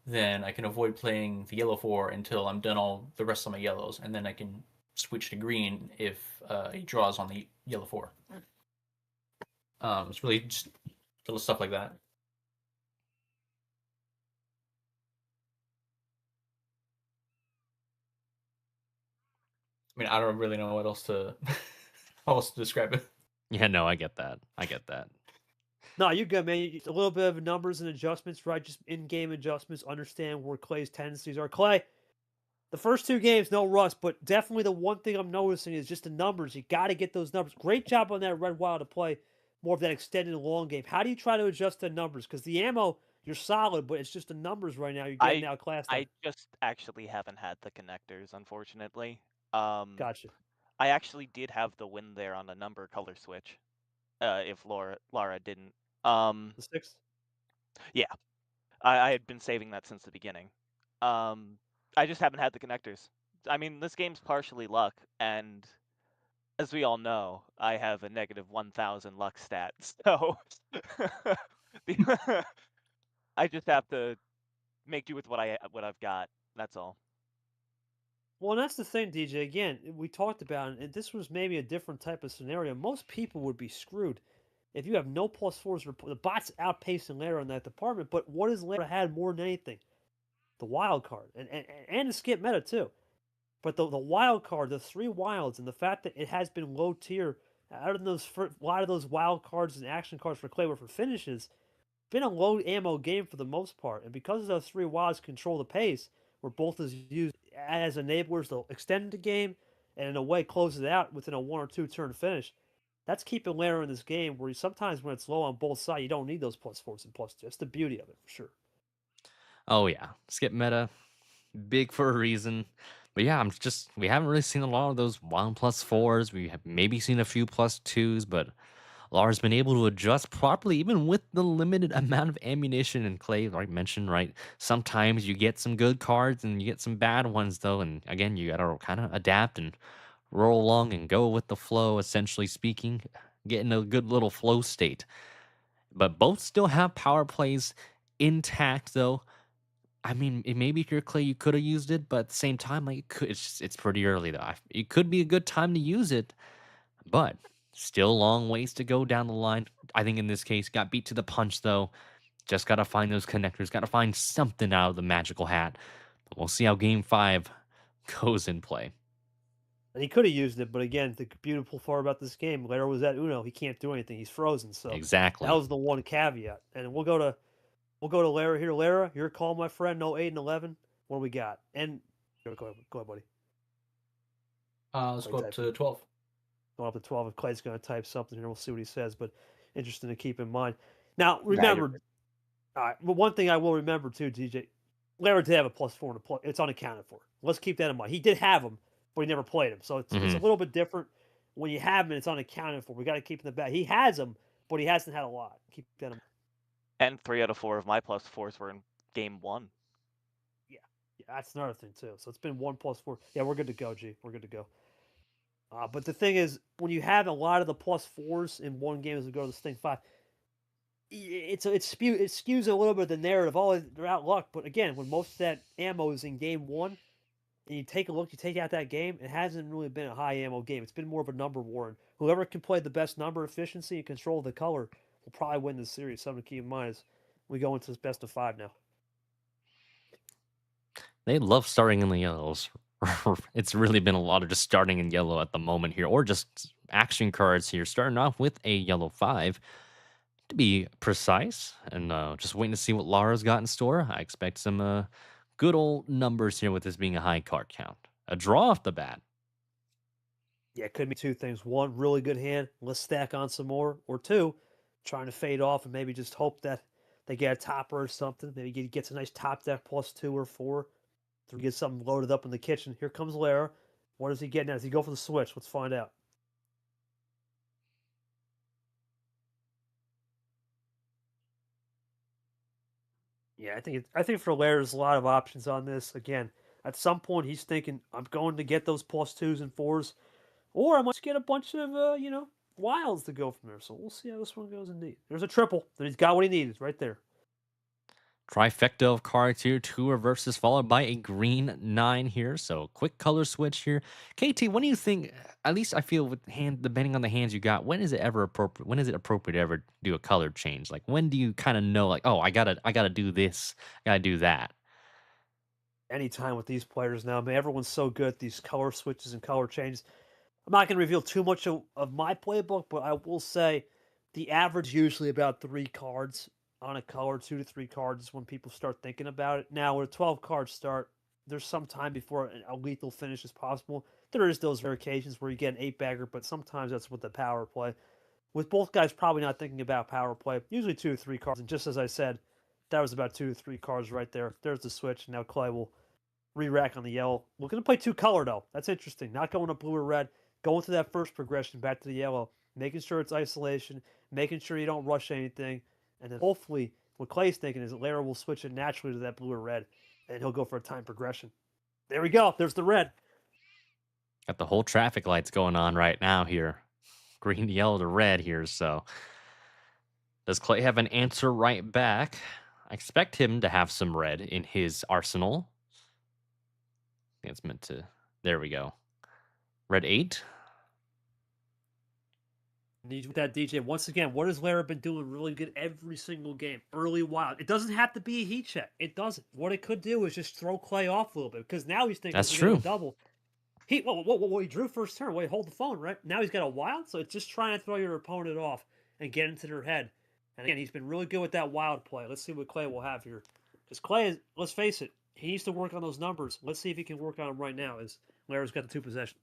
then I can avoid playing the yellow 4 until I'm done all the rest of my yellows, and then I can switch to green if he draws on the yellow 4. It's really just little stuff like that. I mean, I don't really know what else to how else to describe it. Yeah, no, I get that. I get that. No, you're good, man. A little bit of numbers and adjustments, right? Just in-game adjustments. Understand where Clay's tendencies are. Clay, the first 2 games, no rust, but definitely the one thing I'm noticing is just the numbers. You got to get those numbers. Great job on that Red Wild to play more of that extended long game. How do you try to adjust the numbers? Because the ammo, you're solid, but it's just the numbers right now. You're getting outclassed on. I just actually haven't had the connectors, unfortunately. Um, Gotcha. I actually did have the win there on a number color switch. If Lara didn't. The 6? Yeah, I had been saving that since the beginning. I just haven't had the connectors. I mean, this game's partially luck, and as we all know, I have a negative 1,000 luck stat, so I just have to make do with what I've got. That's all. Well, and that's the thing, DJ. Again, we talked about it, and this was maybe a different type of scenario. Most people would be screwed if you have no +4s. The bots outpacing Lara in that department, but what has Lara had more than anything? The wild card, and the skip meta too. But the wild card, the 3 wilds, and the fact that it has been low tier, out of those a lot of those wild cards and action cards for Clay were for finishes, been a low ammo game for the most part. And because of those 3 wilds control the pace, where both is used as enablers to extend the game and in a way close it out within a 1 or 2 turn finish. That's keeping Lara in this game where sometimes when it's low on both sides, you don't need those +4s and +2. That's the beauty of it for sure. Oh yeah, skip meta, big for a reason. But yeah, we haven't really seen a lot of those 1+4s. We have maybe seen a few +2s, but Lara's been able to adjust properly, even with the limited amount of ammunition. And Clay, like mentioned, right? Sometimes you get some good cards and you get some bad ones, though. And again, you gotta kind of adapt and roll along and go with the flow, essentially speaking, get in a good little flow state. But both still have power plays intact, though. I mean, maybe if you're Clay, you could have used it, but at the same time, like it's pretty early though. It could be a good time to use it, but still long ways to go down the line. I think in this case, got beat to the punch though. Just gotta find those connectors. Gotta find something out of the magical hat. But we'll see how Game 5 goes in play. And he could have used it, but again, the beautiful part about this game, Lara was at Uno. He can't do anything. He's frozen. So that Exactly. was the one caveat. And we'll go to Lara here. Lara, your call, my friend. No 8 and 11. What do we got? And go ahead, buddy. Let's Clay go up type. to 12. Going up to 12. If Clay's going to type something here, we'll see what he says. But interesting to keep in mind. Now, remember, all right, but one thing I will remember too, DJ, Lara did have a +4 and a plus. It's unaccounted for. Let's keep that in mind. He did have them, but he never played them. So it's a little bit different when you have them and it's unaccounted for. We got to keep in the back. He has them, but he hasn't had a lot. Keep that in mind. And 3 out of 4 of my +4s were in game 1. Yeah, that's another thing too. So it's been 1 +4. Yeah, we're good to go, G. We're good to go. But the thing is, when you have a lot of the +4s in one game as we go to the Sting 5, it skews a little bit the narrative. Oh, they're out luck. But again, when most of that ammo is in game 1, and you take a look, you take out that game, it hasn't really been a high ammo game. It's been more of a number war. And whoever can play the best number efficiency and control the color will probably win the series. Something to keep in mind as we go into this best of 5 now. They love starting in the yellows. It's really been a lot of just starting in yellow at the moment here, or just action cards here. Starting off with a yellow 5. To be precise, and just waiting to see what Lara's got in store. I expect some good old numbers here with this being a high card count. A draw off the bat. Yeah, it could be two things. One, really good hand. Let's stack on some more. Or two, trying to fade off and maybe just hope that they get a topper or something. Maybe he gets a nice top deck +2 or +4. To get something loaded up in the kitchen. Here comes Lara. What does he get now? Does he go for the switch? Let's find out. Yeah, I think for Lara, there's a lot of options on this. Again, at some point he's thinking, I'm going to get those +2s and 4s, or I must get a bunch of wilds to go from there. So we'll see how this one goes indeed. There's a triple. Then he's got what he needs right there. Trifecta of cards here, 2 reverses followed by a green 9 here. So quick color switch here. KT, when do you think, at least I feel with hand, depending on the hands you got, when is it ever appropriate? When is it appropriate to ever do a color change? Like when do you kind of know like, oh, I gotta do this, I gotta do that? Anytime with these players now, man, everyone's so good at these color switches and color changes. I'm not going to reveal too much of my playbook, but I will say the average usually about 3 cards on a color, 2 to 3 cards is when people start thinking about it. Now, with a 12 card start, there's some time before a lethal finish is possible. There is those rare occasions where you get an 8-bagger, but sometimes that's with the power play. With both guys probably not thinking about power play, usually 2 to 3 cards. And just as I said, that was about 2 to 3 cards right there. There's the switch. Now Clay will re-rack on the yellow. We're going to play 2 color, though. That's interesting. Not going to blue or red. Going to that first progression back to the yellow. Making sure it's isolation. Making sure you don't rush anything. And then hopefully, what Clay's thinking is that Lara will switch it naturally to that blue or red. And he'll go for a time progression. There we go. There's the red. Got the whole traffic lights going on right now here. Green to yellow to red here, so. Does Clay have an answer right back? I expect him to have some red in his arsenal. I think it's meant to. There we go. Red 8. Needs with that DJ. Once again, what has Lara been doing really good every single game? Early wild. It doesn't have to be a heat check. It doesn't. What it could do is just throw Clay off a little bit because now he's thinking That's he's going to true. double. Whoa, he drew first turn. Wait, hold the phone, right? Now he's got a wild, so it's just trying to throw your opponent off and get into their head. And again, he's been really good with that wild play. Let's see what Clay will have here. Because Clay is, let's face it, he needs to work on those numbers. Let's see if he can work on them right now as Lara's got the 2 possession.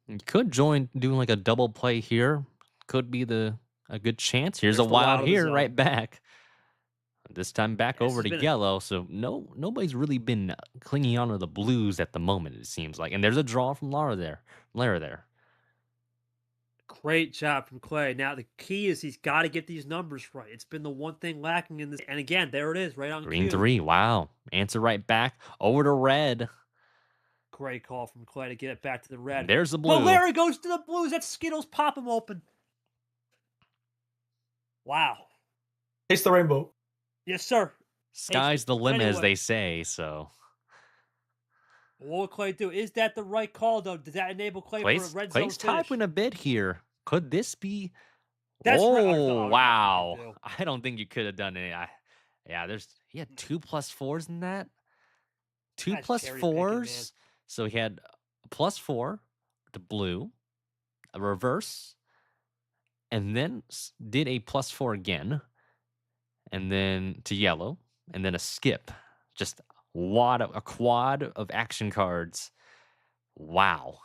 You could join doing like a double play here. Could be a good chance. Here's There's a the wild wild of his here own. right back. This time back This over has to been a yellow. So nobody's really been clinging on to the blues at the moment, it seems like. And there's a draw from Lara there. great job from Clay. Now the key is he's got to get these numbers right. It's been the one thing lacking in this. And again, there it is, right on Green cue. 3. Wow. Answer right back. Over to red. Great call from Clay to get it back to the red. And there's the blue. But Larry goes to the blues. That Skittles pop him open. Wow. Taste the rainbow. Yes, sir. Sky's the limit, as Anyway. they say, so. What will Clay do? Is that the right call, though? Does that enable Clay for a red zone Clay's finish? typing a bit here. Could this be? That's right. Oh, Oh, wow. no. I don't think you could have done it. Yeah, he had 2 +4s in that. 2 That's cherry picking, +4s. So he had a +4 to blue, a reverse, and then did a +4 again, and then to yellow, and then a skip. Just a quad of action cards. Wow.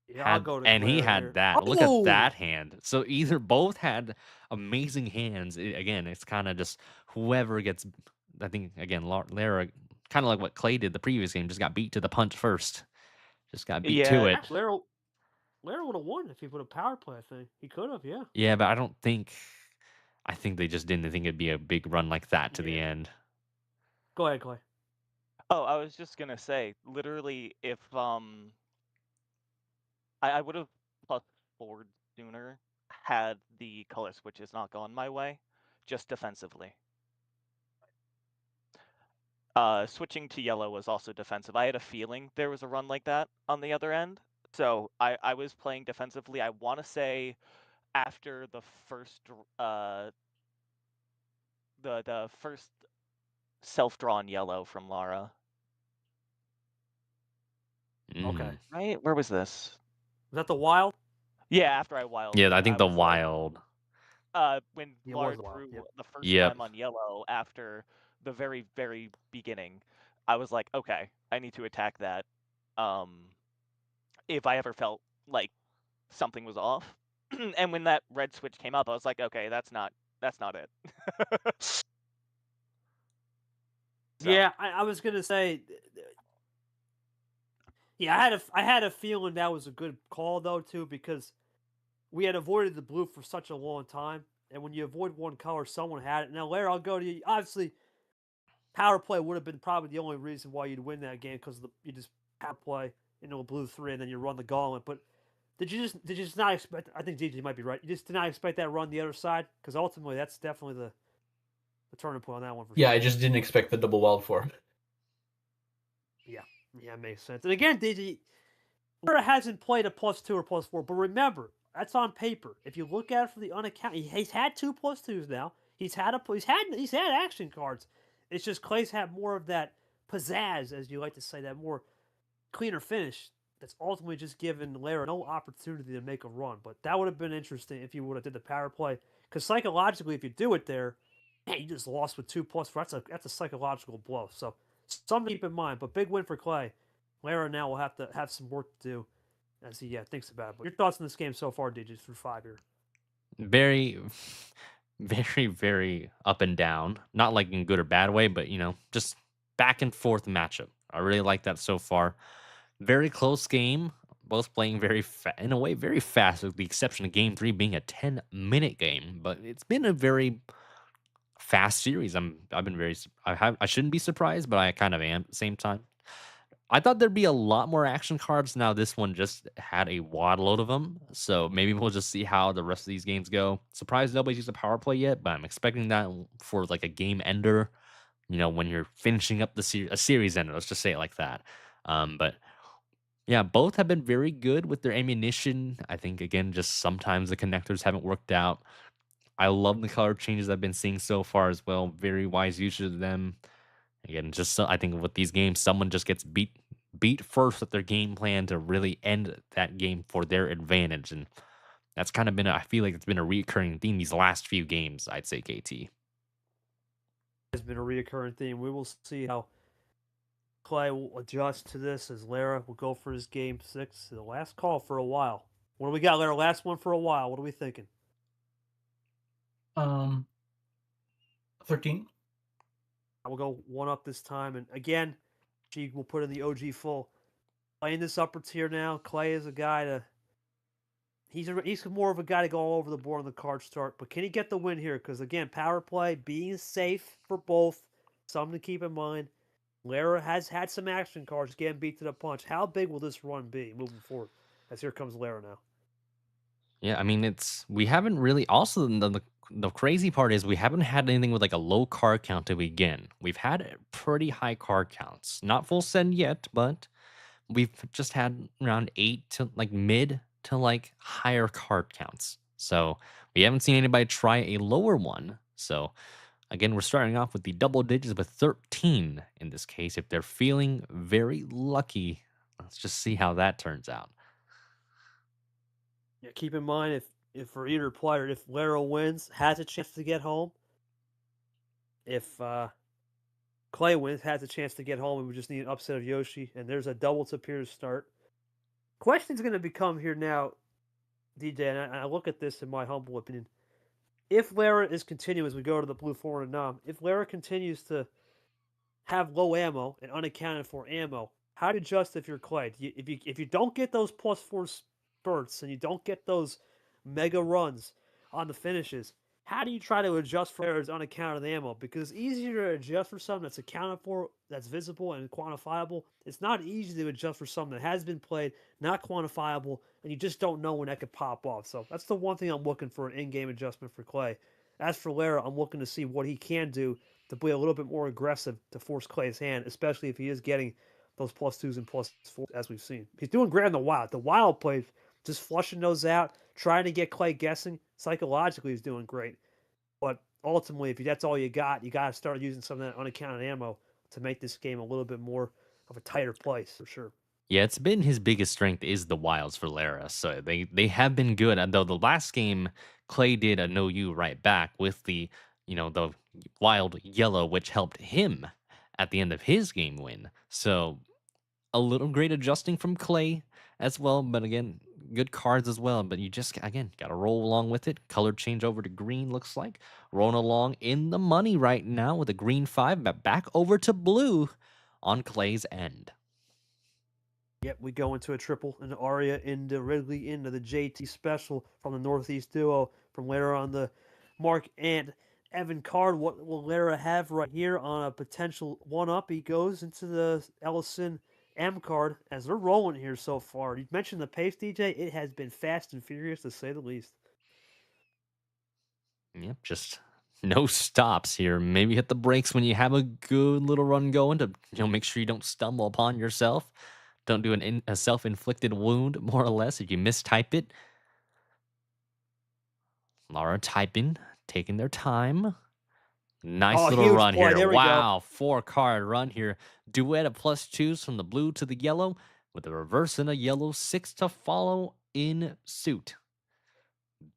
Yeah, I'll go to And he Claire had here. that. Look at that Oh! hand. So both had amazing hands. Again, it's kind of just whoever gets. I think again, Lara, kind of like what Clay did the previous game, just got beat to the punch first. Just got beat to Yeah, it. Actually, Lara would have won if he put a power play, I think. He could have, yeah. Yeah, but I don't think. I think they just didn't think it'd be a big run like that to the Yeah. end. Go ahead, Clay. Oh, I was just gonna say, literally, if I would have +4'd sooner had the color switches not gone my way, just defensively. Switching to yellow was also defensive. I had a feeling there was a run like that on the other end, so I was playing defensively. I want to say after the first the first self-drawn yellow from Lara. Okay. Right? Where was this? Was that the wild? Yeah, after I wild. Yeah, I think I the was like, wild. When It Lara was a while. drew Yep. the first Yep. time on yellow after the very, very beginning, I was like, okay, I need to attack that. If I ever felt like something was off. And when that red switch came up, I was like, okay, that's not it. So, Yeah, I was gonna say. Yeah, I had a feeling that was a good call though too, because we had avoided the blue for such a long time, and when you avoid one color, someone had it. Now, Larry, I'll go to you. Obviously, power play would have been probably the only reason why you'd win that game, because you just power play into a blue 3 and then you run the gauntlet. But did you just not expect? I think DJ might be right. You just did not expect that run the other side, because ultimately that's definitely the turning point on that one for Yeah, sure. I just didn't expect the double wild for. Yeah, yeah, makes sense. And again, DJ, Lara hasn't played a +2 or +4, but remember, that's on paper. If you look at it for the unaccounted, he's had 2 +2s now. He's had action cards. It's just Clay's had more of that pizzazz, as you like to say, that more cleaner finish. That's ultimately just given Lara no opportunity to make a run. But that would have been interesting if you would have did the power play, because psychologically, if you do it there, man, you just lost with 2+4. That's a psychological blow. So something to keep in mind. But big win for Clay. Lara now will have to have some work to do as he thinks about it. But your thoughts on this game so far, DJs, through 5 here? Very, very, very up and down. Not like in a good or bad way, but just back and forth matchup. I really like that so far. Very close game. Both playing in a way, very fast, with the exception of game 3 being a 10-minute game. But it's been a very fast series. I've been I shouldn't be surprised, but I kind of am at the same time. I thought there'd be a lot more action cards. Now this one just had a wad load of them, so maybe we'll just see how the rest of these games go. Surprised nobody's used a power play yet, but I'm expecting that for like a game ender. When you're finishing up a series ender. Let's just say it like that. But yeah, both have been very good with their ammunition. I think again, just sometimes the connectors haven't worked out. I love the color changes I've been seeing so far as well. Very wise usage of them. Again, I think with these games, someone just gets beat first with their game plan to really end that game for their advantage, and that's kind of I feel like it's been a recurring theme these last few games. I'd say KT. Has been a reoccurring theme. We will see how Clay will adjust to this, as Lara will go for his game 6, the last call for a while. What do we got, Lara? Last one for a while. What are we thinking? 13. I will go 1 up this time, and again, she will put in the OG full. Playing this upper tier now, Clay is a guy to. He's more of a guy to go all over the board on the card start, but can he get the win here? Because again, power play, being safe for both, something to keep in mind. Lara has had some action cards getting beat to the punch. How big will this run be moving forward? As here comes Lara now. Yeah, I mean we haven't really. Also, the crazy part is we haven't had anything with like a low card count to begin. We've had pretty high card counts, not full send yet, but we've just had around 8 to like mid to like higher card counts. So we haven't seen anybody try a lower one. So again, we're starting off with the double digits, but 13 in this case. If they're feeling very lucky, let's just see how that turns out. Yeah, keep in mind if for either player, if Lara wins, has a chance to get home. If Clay wins, has a chance to get home, and we just need an upset of Yoshi, and there's a double to Piers start. Question's going to become here now, DJ, and I look at this in my humble opinion. If Lara is continuous, we go to the blue 4 and Nam. If Lara continues to have low ammo and unaccounted for ammo, how do you adjust if you're Clay? If you don't get those +4 spurts and you don't get those mega runs on the finishes, how do you try to adjust for Lara's unaccounted ammo? Because it's easier to adjust for something that's accounted for, that's visible and quantifiable. It's not easy to adjust for something that has been played, not quantifiable, and you just don't know when that could pop off. So that's the one thing I'm looking for, an in-game adjustment for Clay. As for Lara, I'm looking to see what he can do to be a little bit more aggressive to force Clay's hand, especially if he is getting those +2s and +4s as we've seen. He's doing great in the wild. The wild plays, just flushing those out, trying to get Clay guessing. Psychologically, he's doing great. But ultimately, if that's all you got to start using some of that unaccounted ammo to make this game a little bit more of a tighter place for sure. Yeah, it's been his biggest strength is the wilds for Lara. So they have been good. And though the last game, Clay did a no you right back with the, the wild yellow, which helped him at the end of his game win. So a little great adjusting from Clay as well. But again, good cards as well. But you just, again, got to roll along with it. Color change over to green, looks like. Rolling along in the money right now with a green 5, but back over to blue on Clay's end. Yep, we go into a triple, an Arya into Ridley into the JT special from the Northeast duo from Lara on the Mark and Evan card. What will Lara have right here on a potential one-up? He goes into the Ellison M card as they're rolling here so far. You mentioned the pace, DJ. It has been fast and furious to say the least. Yep, just no stops here. Maybe hit the brakes when you have a good little run going to make sure you don't stumble upon yourself. Don't do a self-inflicted wound, more or less, if you mistype it. Lara typing, taking their time. Nice little Huge run play. here. There we go. Wow, 4-card run here. Duet of +2s from the blue to the yellow, with a reverse and a yellow 6 to follow in suit.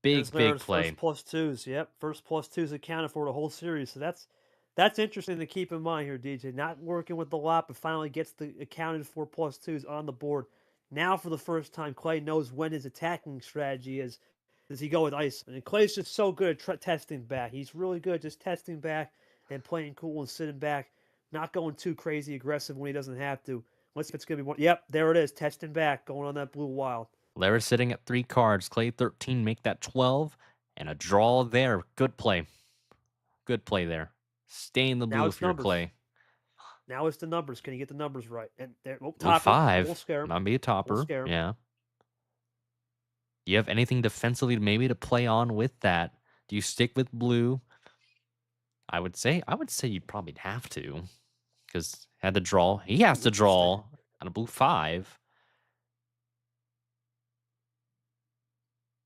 Big Lara's play. first +2s. Yep, first +2s accounted for the whole series. So that's interesting to keep in mind here, DJ. Not working with the lot, but finally gets the accounted for +2s on the board. Now, for the first time, Clay knows when his attacking strategy is. Does he go with ice? And Clay's just so good at testing back. He's really good at just testing back and playing cool and sitting back, not going too crazy aggressive when he doesn't have to. Let's see if it's going to be one. Yep, there it is, testing back, going on that blue wild. Lara sitting at 3 cards. Clay 13, make that 12. And a draw there. Good play. Good play there. Stay in the blue if you're Clay. Now it's the numbers. Can you get the numbers right? And there, Blue topper. 5. We'll scare him. Might be a topper. We'll scare him. Yeah. Do you have anything defensively maybe to play on with that? Do you stick with blue? I would say you probably have to. Because had to draw. He has to draw on a blue 5.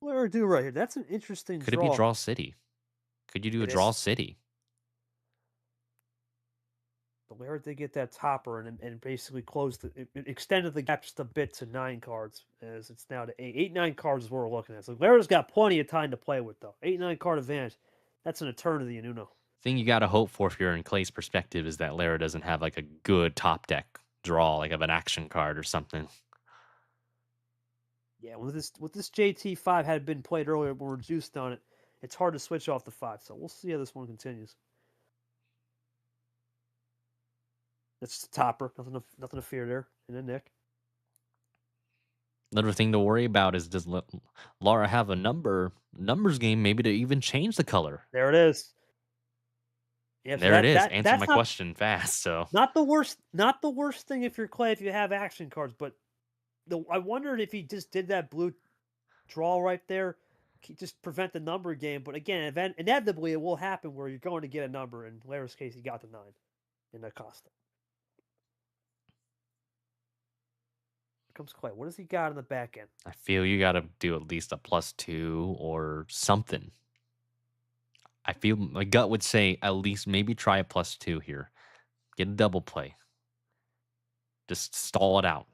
What do we do right here? That's an interesting Could draw. it be draw city? Could you do a draw city? But Lara did get that topper and basically closed it extended the gap just a bit to 9 cards, as it's now to 8. 8-9 cards is what we're looking at. So Lara's got plenty of time to play with, though. 8-9 card advantage. That's an eternity in Uno. Thing you gotta hope for if you're in Clay's perspective is that Lara doesn't have like a good top deck draw, like of an action card or something. Yeah, with this JT5 had been played earlier, but we're reduced on it. It's hard to switch off the 5, so we'll see how this one continues. That's the topper. Nothing to fear there. And then Nick. Another thing to worry about is, does Lara have a numbers game maybe to even change the color? There it is. Yeah, so there it is. Answer my question fast. So not the worst thing if you're Clay if you have action cards, but I wondered if he just did that blue draw right there, just prevent the number game. But again, inevitably it will happen where you're going to get a number. In Lara's case, he got the 9 in Acosta. Here comes Clay. What does he got in the back end? I feel you got to do at least a +2 or something. I feel my gut would say at least maybe try a +2 here. Get a double play. Just stall it out.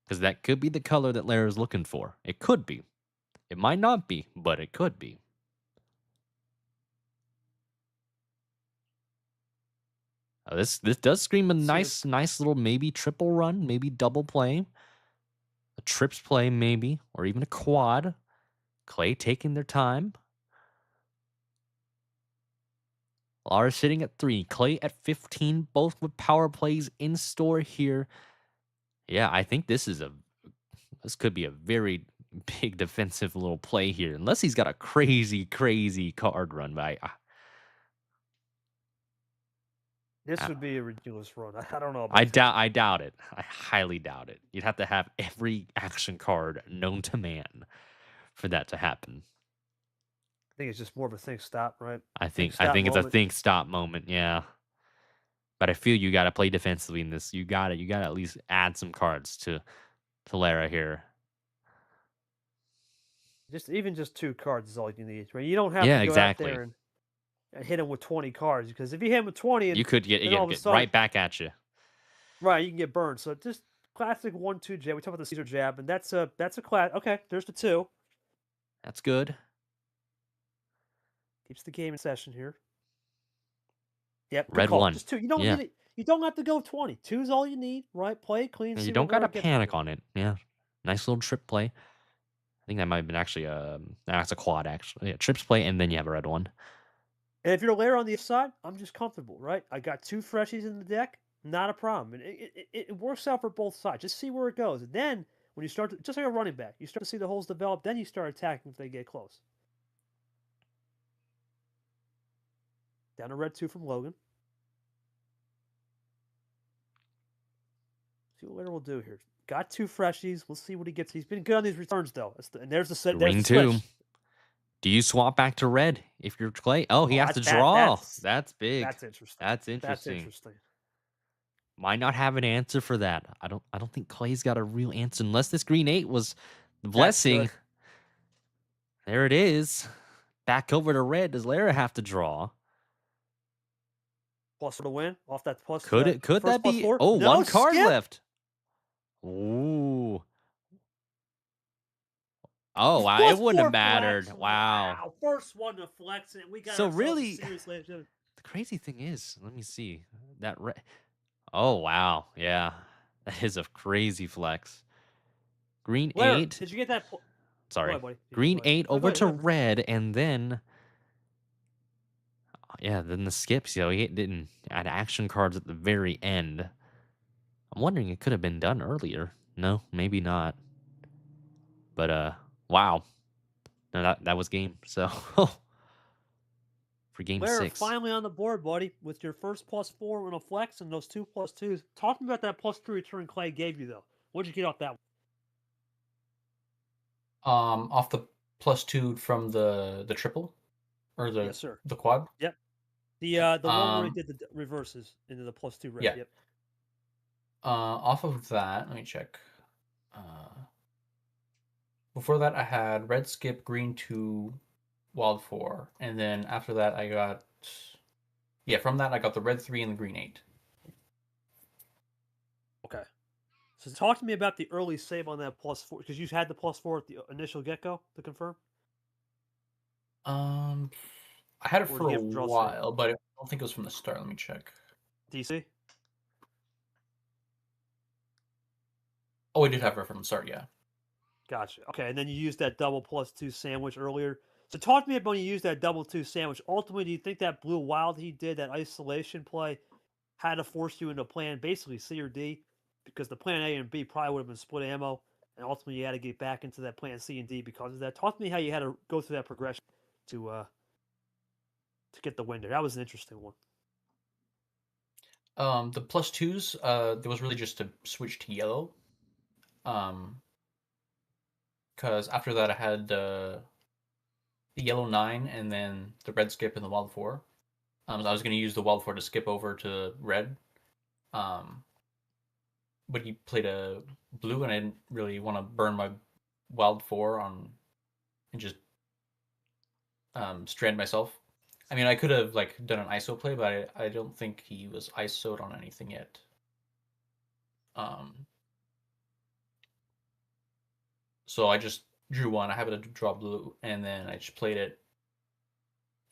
Because that could be the color that Lara's looking for. It could be. It might not be, but it could be. This does scream a nice little maybe triple run, maybe double play. A trips play maybe, or even a quad. Clay taking their time. Lara sitting at 3. Clay at 15, both with power plays in store here. Yeah, I think this could be a very big defensive little play here, unless he's got a crazy card run. But this would be a ridiculous run. I don't know about that. I doubt it. I highly doubt it. You'd have to have every action card known to man for that to happen. I think it's just more of a think stop, right? I think it's a think stop moment, yeah. But I feel you got to play defensively in this. You got to at least add some cards to Lara here. Just 2 cards is all you need, right? You don't have to go out there and hit him with 20 cards, because if you hit him with 20, you could get right back at you. Right, you can get burned. So just classic 1-2 jab. We talk about the Caesar jab, and that's a class. Okay, there's the 2. That's good. Keeps the game in session here. Yep, good Red call. 1. Just 2. You don't Yeah. need it. You don't have to go 20. 2 is all you need, right? Play it clean, Yeah, see you what don't gotta Laraujo gets from panic you. on it. Yeah. Nice little trip play. I think that might have been actually that's a quad actually. Yeah, trips play and then you have a red 1. And if you're a layer on the other side, I'm just comfortable, right? I got 2 freshies in the deck, not a problem. And it works out for both sides. Just see where it goes. And then when you start to, just like a running back, you start to see the holes develop, then you start attacking if they get close. Down to red 2 from Logan. See what Lair will do here. Got 2 freshies. We'll see what he gets. He's been good on these returns, though. And there's the set. There's Green the 2. switch. Do you swap back to red if you're Clay? Oh, he Oh, has to draw. That's big. that's interesting. That's That's interesting. interesting. Might not have an answer for that. I don't think Clay's got a real answer unless this green 8 was the That's blessing. good. There it is. Back over to red. Does Lara have to draw? Plus for the win off that plus. Could it? Could first that be? +4? Oh, No, one card skip. left. Ooh. Oh wow! It wouldn't have +4 mattered. flex. Wow. First one to flex, and we got So ourselves really, a serious legend. the crazy thing is, let me see that red. Oh wow, yeah, that is a crazy flex. Green Lair, 8. did you get that? Sorry, Go ahead, buddy. green Go ahead. 8 No, over go to ahead. red, and then yeah, then the skips. You know, he didn't add action cards at the very end. I'm wondering it could have been done earlier. No, maybe not. But wow, no, that was game. So for game Lair, 6. finally on the board, buddy, with your first +4 and a flex and those 2 +2s. Talk to me about that +3 return Clay gave you, though. What'd you get off that one? Off the +2 from the triple or Yes, sir. the quad. Yep. The one where he Um, did the reverses into the +2 red. yeah. Yep. Off of that, let me check. Before that, I had red skip, green 2, wild 4, and then after that, I got from that I got the red 3 and the green 8. Okay. So talk to me about the early save on that +4 because you had the +4 at the initial get go to confirm. I had it Or for do a you have to draw while, but I don't think it was from the start. Let me check. DC. Oh, I did have it from the start. Yeah. Gotcha. Okay, and then you used that double +2 sandwich earlier. So talk to me about when you used that double 2 sandwich. Ultimately, do you think that blue wild he did, that isolation play, had to force you into plan basically C or D? Because the plan A and B probably would have been split ammo, and ultimately you had to get back into that plan C and D because of that. Talk to me how you had to go through that progression to get the win there. That was an interesting one. The +2s, there was really just to switch to yellow. Because after that I had the yellow 9 and then the red skip and the wild 4. So I was going to use the wild 4 to skip over to red. But he played a blue, and I didn't really want to burn my wild 4 on and just strand myself. I mean, I could have like done an ISO play, but I don't think he was ISO'd on anything yet. So I just drew 1. I happened to draw blue, and then I just played it,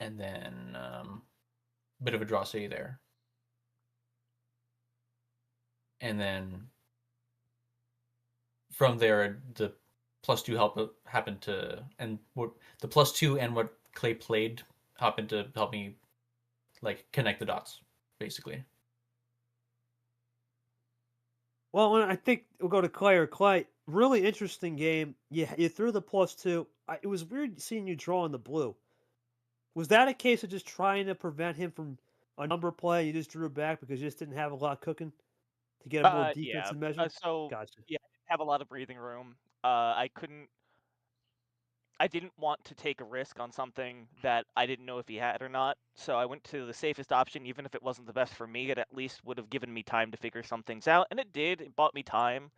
and then bit of a draw city there, and then from there the +2 happened to, and what the +2 and what Clay played happened to help me like connect the dots, basically. Well, I think we'll go to Clay or Clay. Really interesting game. You threw the +2. It was weird seeing you draw in the blue. Was that a case of just trying to prevent him from a number play? You just drew it back because you just didn't have a lot cooking to get a more Yeah. defensive measure? So Gotcha. yeah, I didn't have a lot of breathing room. I didn't want to take a risk on something that I didn't know if he had or not. So I went to the safest option, even if it wasn't the best for me. It at least would have given me time to figure some things out, and it did. It bought me time.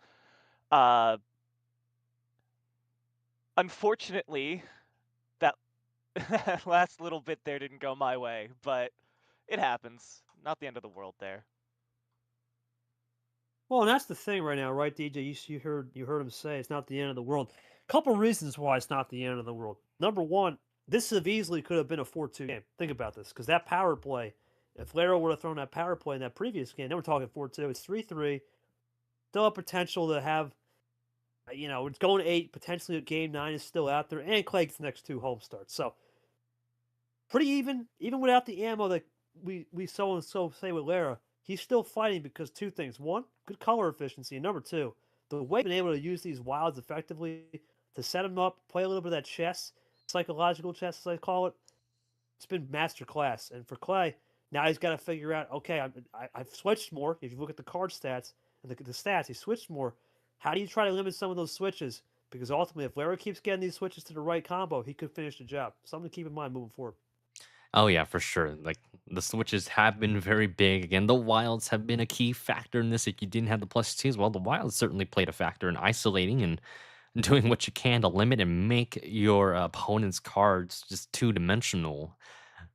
Unfortunately, that last little bit there didn't go my way, but it happens. Not the end of the world there. Well, and that's the thing right now, right, DJ? You heard him say it's not the end of the world. Couple reasons why it's not the end of the world. Number one, this have easily could have been a 4-2 game. Think about this, because that power play, if Laro would have thrown that power play in that previous game, then we're talking 4-2. It's 3-3. Still have potential to have, it's going 8. Potentially, game 9 is still out there, and Clay gets the next 2 home starts. So pretty even without the ammo that we so and so say with Lara. He's still fighting because 2 things. One, good color efficiency, and number 2, the way he's been able to use these wilds effectively to set him up, play a little bit of that chess, psychological chess as I call it. It's been masterclass. And for Clay, now he's got to figure out. Okay, I've switched more. If you look at the card stats and the stats, he switched more. How do you try to limit some of those switches? Because ultimately, if Lara keeps getting these switches to the right combo, he could finish the job. Something to keep in mind moving forward. Oh yeah, for sure. Like the switches have been very big. Again, the wilds have been a key factor in this. If you didn't have the plus twos, well, the wilds certainly played a factor in isolating and doing what you can to limit and make your opponent's cards just 2 dimensional.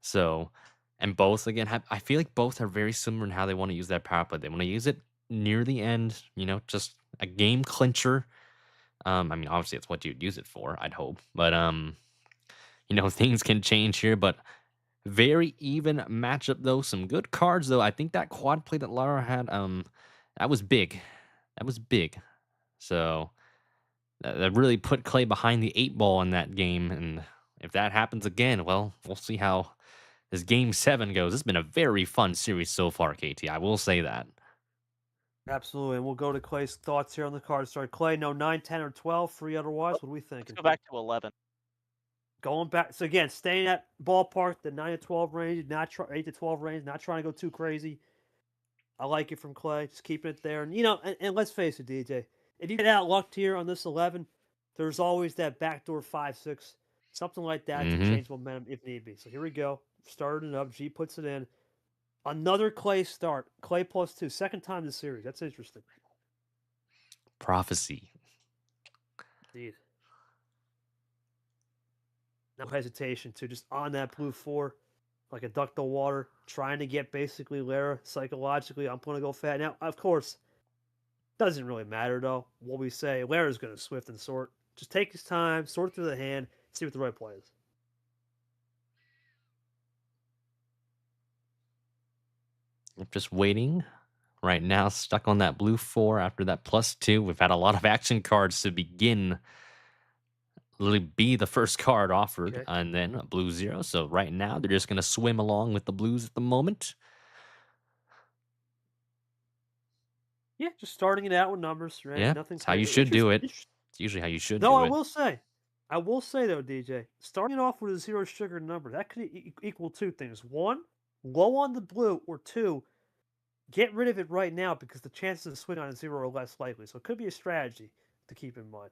So, and both again, I feel like both are very similar in how they want to use that power play. They want to use it near the end, just a game clincher. I mean, obviously, it's what you'd use it for. I'd hope, but things can change here. But very even matchup though. Some good cards though. I think that quad play that Lara had, that was big. That was big. So that really put Clay behind the 8 ball in that game. And if that happens again, well, we'll see how this game 7 goes. It's been a very fun series so far, KT. I will say that. Absolutely. And we'll go to Clay's thoughts here on the card. Sorry, Clay, no 9, 10, or 12, free otherwise. What are we Let's thinking? go back to 11. Going back. So, again, staying at ballpark, the 9 to 12 range, not 8 to 12 range, not trying to go too crazy. I like it from Clay. Just keeping it there. And let's face it, DJ. If you get out lucked here on this 11, there's always that backdoor 5, 6, something like that to Mm-hmm. change momentum if need be. So, here we go. Starting it up. G puts it in. Another Clay start. Clay plus 2. Second time this series. That's interesting. Prophecy. Indeed. No hesitation to just on that blue 4, like a duck to water, trying to get basically Lara psychologically. I'm going to go fat. Now, of course, doesn't really matter though. What we say, Lara's going to swift and sort. Just take his time, sort through the hand, see what the right play is. I'm just waiting. Right now, stuck on that blue 4 after that plus 2. We've had a lot of action cards to begin. Literally be the first card offered, Okay. and then a blue 0. So right now, they're just going to swim along with the blues at the moment. Yeah, just starting it out with numbers, right? Yeah, Nothing it's how you crazy. should do it. It's usually how you should Though do it. I will say though, DJ, starting it off with a 0 sugar number, that could equal 2 things. 1, low on the blue, or 2, get rid of it right now because the chances of swing on a 0 are less likely. So it could be a strategy to keep in mind.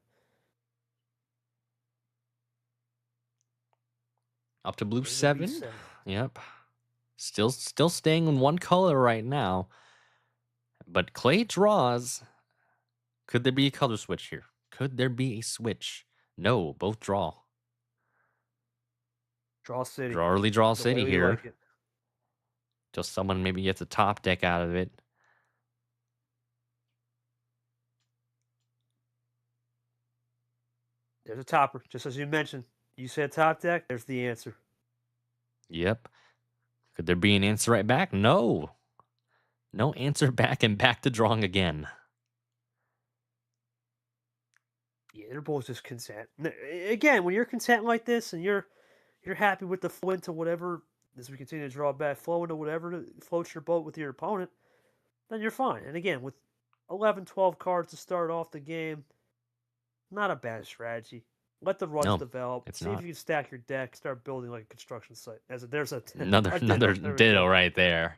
Up to blue There's a 7. B7. Yep. Still staying in one color right now. But Clay draws. Could there be a color switch here? Could there be a switch? No, both draw. Draw City. Early draw The way city we here. like it. Just someone maybe gets a top deck out of it. There's a topper, just as you mentioned. You said top deck, there's the answer. Yep. Could there be an answer right back? No. No answer back and back to drawing again. Yeah, they're both just content. Again, when you're content like this and you're happy with the flow into whatever, as we continue to draw back, flow into whatever floats your boat with your opponent, then you're fine. And again, with 11, 12 cards to start off the game, not a bad strategy. Let the runs No, develop. it's See not. if you can stack your deck. Start building like a construction site. There's a Another a another There we ditto go. right there.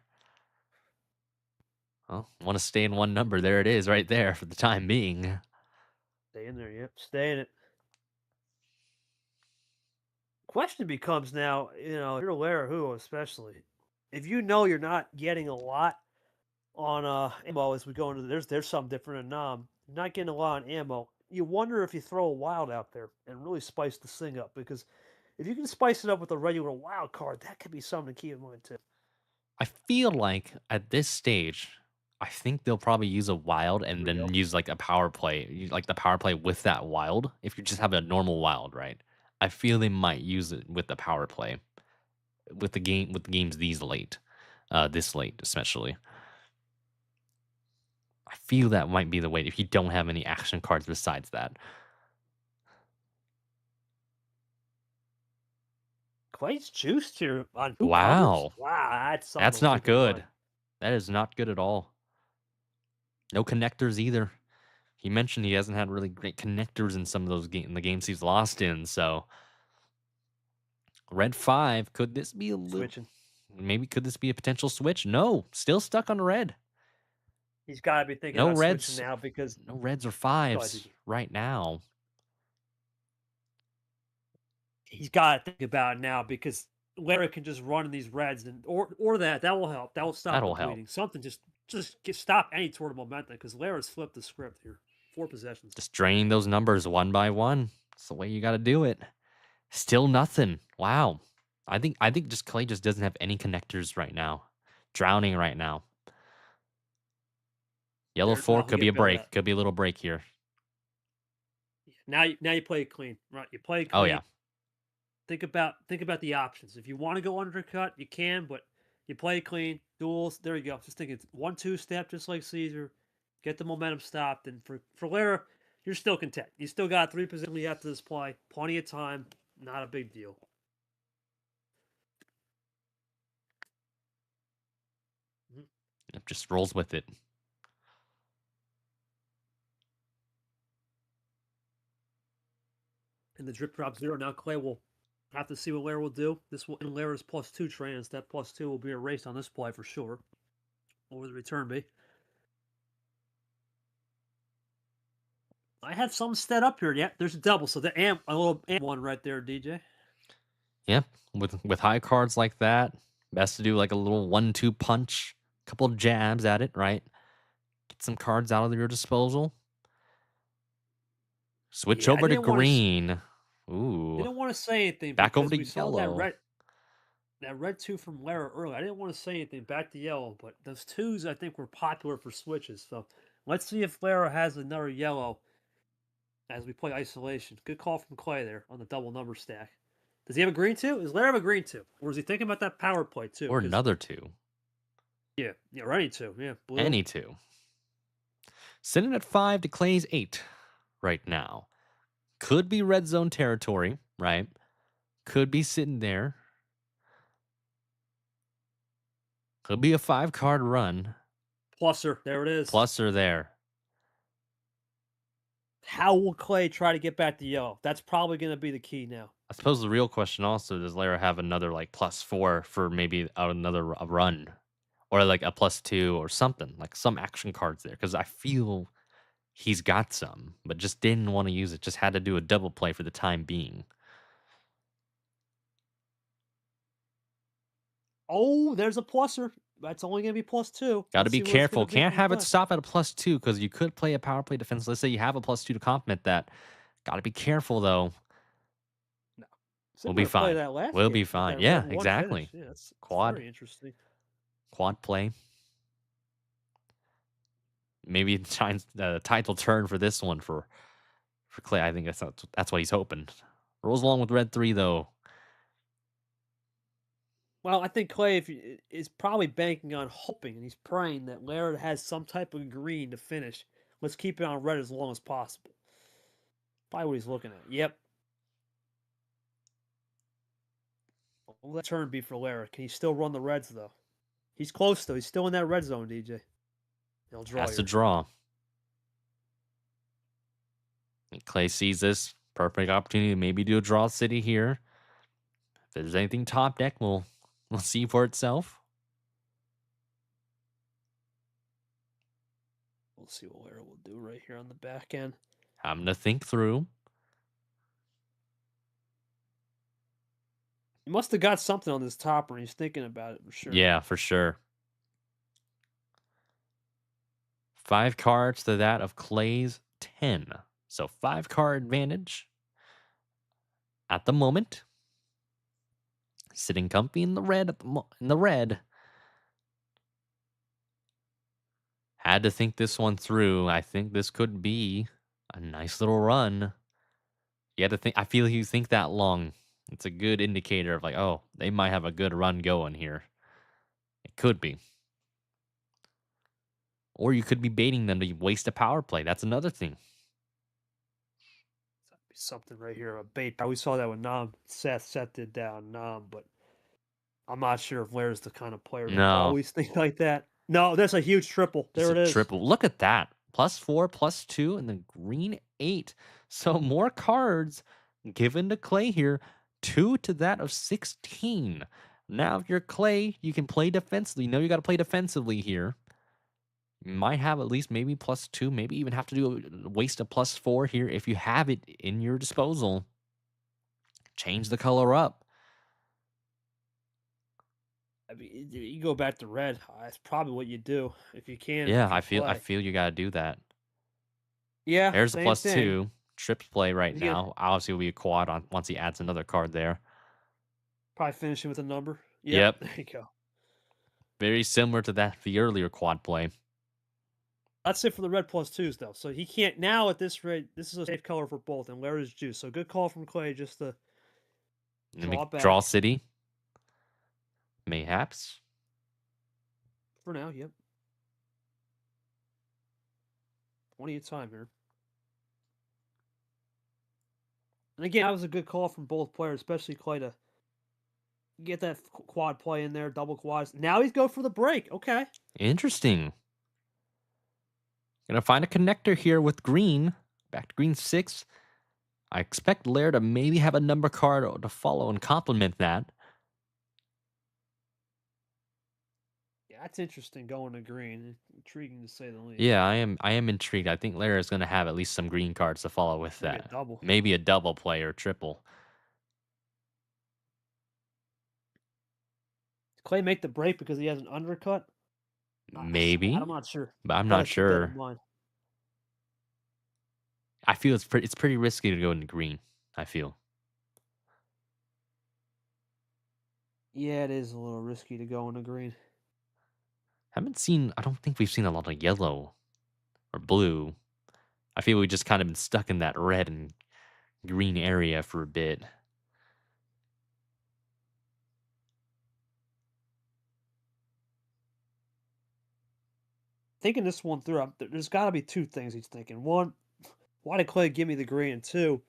Well, want to stay in one number. There it is right there for the time being. Stay in there, yep. Stay in it. Question becomes now, if you're a Laraujo especially, if you know you're not getting a lot on ammo as we go into there's something different in Nam. You're not getting a lot on ammo. You wonder if you throw a wild out there and really spice this thing up, because if you can spice it up with a regular wild card, that could be something to keep in mind too. I feel like at this stage, I think they'll probably use a wild and There we go. then use like a power play, like the power play with that wild. If you just have a normal wild, right? I feel they might use it with the power play with the games this late especially. I feel that might be the way if you don't have any action cards besides that. Clay's juiced here on 2 covers. Wow, Wow, that's something that's to not keep in good. mind. That is not good at all. No connectors either. He mentioned he hasn't had really great connectors in some of those in the games he's lost in. So red 5, could this be a little? Switching. Maybe could this be a potential switch? No, still stuck on red. He's got to be thinking No about reds. switching now because No reds or Go ahead, 5s DJ. right now. He's got to think about it now because Lara can just run in these reds and or that will help. That will stop That'll the help. bleeding. Something just stop any sort of momentum because Lara's flipped the script here. 4 possessions. Just draining those numbers one by one. That's the way you got to do it. Still nothing. Wow. I think just Clay just doesn't have any connectors right now. Drowning right now. Yellow 4 he'll could be get a better at break. that. Could be a little break here. Now you play it clean, right? You play it clean. Oh yeah. Think about the options. If you want to go undercut, you can, but you play it clean. Duels. There you go. Just think it's 1-2 step, just like Caesar. Get the momentum stopped, and for Lara, you're still content. You still got 3 positions after this play. Plenty of time. Not a big deal. It just rolls with it. And the drip drop 0. Now Clay will have to see what Lara will do. This will end Lara's +2 trans. That +2 will be erased on this play for sure. What will the return be? I have some set up here. Yeah, there's a double. So the amp, a little amp one right there, DJ. Yep. With high cards like that, best to do like a little 1-2 punch, couple jabs at it, right? Get some cards out of your disposal. Switch Yeah, over to green. Ooh. Didn't want to say anything Back over because to we saw yellow. that red 2 from Lara earlier. I didn't want to say anything. Back to yellow, but those 2s I think were popular for switches. So let's see if Lara has another yellow as we play isolation. Good call from Clay there on the double number stack. Does he have a green 2? Does Lara have a green 2? Or is he thinking about that power play too? Or another 2. Yeah, or any 2. Yeah, blue. Any 2. Sitting at 5 to Clay's 8 right now. Could be red zone territory, right? Could be sitting there. Could be a 5-card run. Pluser, there it is. Pluser there. How will Clay try to get back to yellow? That's probably going to be the key now. I suppose the real question also, does Lara have another like +4 for maybe another run? Or like a +2 or something, like some action cards there. Because I feel he's got some, but just didn't want to use it. Just had to do a double play for the time being. Oh, there's a pluser. That's only going to be +2. Got to be careful. Can't have it stop at a +2 because you could play a power play defense. Let's say you have a +2 to complement that. Got to be careful though. No. We'll be fine. We'll be fine. Yeah, exactly. Yeah, that's Quad. very interesting. Quad play. Maybe the title turn for this one for Clay. I think that's what he's hoping. Rolls along with red 3 though. Well, I think Clay is probably banking on hoping, and he's praying that Lara has some type of green to finish. Let's keep it on red as long as possible. Probably what he's looking at. Yep. What will that turn be for Lara? Can he still run the reds, though? He's close, though. He's still in that red zone, DJ. He'll draw. Has to draw. And Clay sees this perfect opportunity to maybe do a draw city here. If there's anything top deck, we'll see for itself. We'll see what Lara will do right here on the back end. Having to think through. He must have got something on this topper, and he's thinking about it for sure. Yeah, for sure. 5 cards to that of Clay's 10. So 5-card advantage at the moment. Sitting comfy in the red in the red. Had to think this one through. I think this could be a nice little run. You had to think. I feel you think that long. It's a good indicator of like, oh, they might have a good run going here. It could be. Or you could be baiting them to waste a power play. That's another thing. Something right here, a bait. We saw that with Nam. Seth did down Nam, but I'm not sure if Lair's the kind of player to No, always think like that. No, that's a huge triple. it's There a it is. triple. Look at that. +4, +2, and the green 8. So more cards given to Clay here. 2 to that of 16. Now, if you're Clay, you can play defensively. You know you got to play defensively here. You might have at least maybe +2, maybe even have to waste a +4 here if you have it in your disposal. Change the color up. I mean, you go back to red. That's probably what you do if you can. Yeah, If you I play. feel you got to do that. Yeah, There's a same thing. +2. Trips play right You get now. Obviously, will be a quad on once he adds another card there. probably finishing with a number. Yep. There you go. Very similar to the earlier quad play. That's it for the red +2s though. So he can't now at this rate. This is a safe color for both, and Larry's juice. So good call from Clay just to draw back Draw City. Mayhaps. for now. Yep. Plenty of time here. And again, that was a good call from both players, especially Clay to get that quad play in there, double quads. Now he's go for the break. Okay. Interesting. Gonna find a connector here with green. Back to green 6. I expect Lair to maybe have a number card to follow and complement that. Yeah, that's interesting going to green. Intriguing to say the least. Yeah, I am intrigued. I think Lair is gonna have at least some green cards to follow with Maybe a that. double. Maybe a double play or triple. Does Clay make the break because he has an undercut? Maybe, I'm not sure. but I'm Gotta not keep that in sure. mind. I feel it's pretty risky to go into green. I feel. Yeah, it is a little risky to go into green. I don't think we've seen a lot of yellow or blue. I feel we just kind of been stuck in that red and green area for a bit. Thinking this one through, there's got to be two things he's thinking. One, why did Clay give me the green? And two,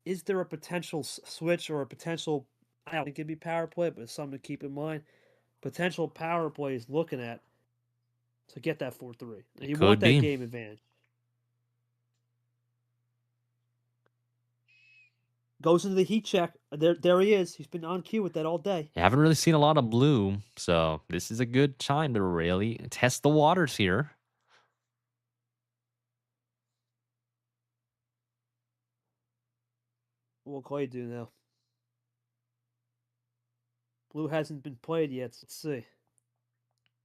is there a potential switch or a potential? I don't think it'd be power play, but it's something to keep in mind. Potential power play he's looking at to get that 4-3. It You want could that be. game advantage. Goes into the heat check. There he is. He's been on cue with that all day. I haven't really seen a lot of blue, so this is a good time to really test the waters here. What will Clay do now? Blue hasn't been played yet. Let's see.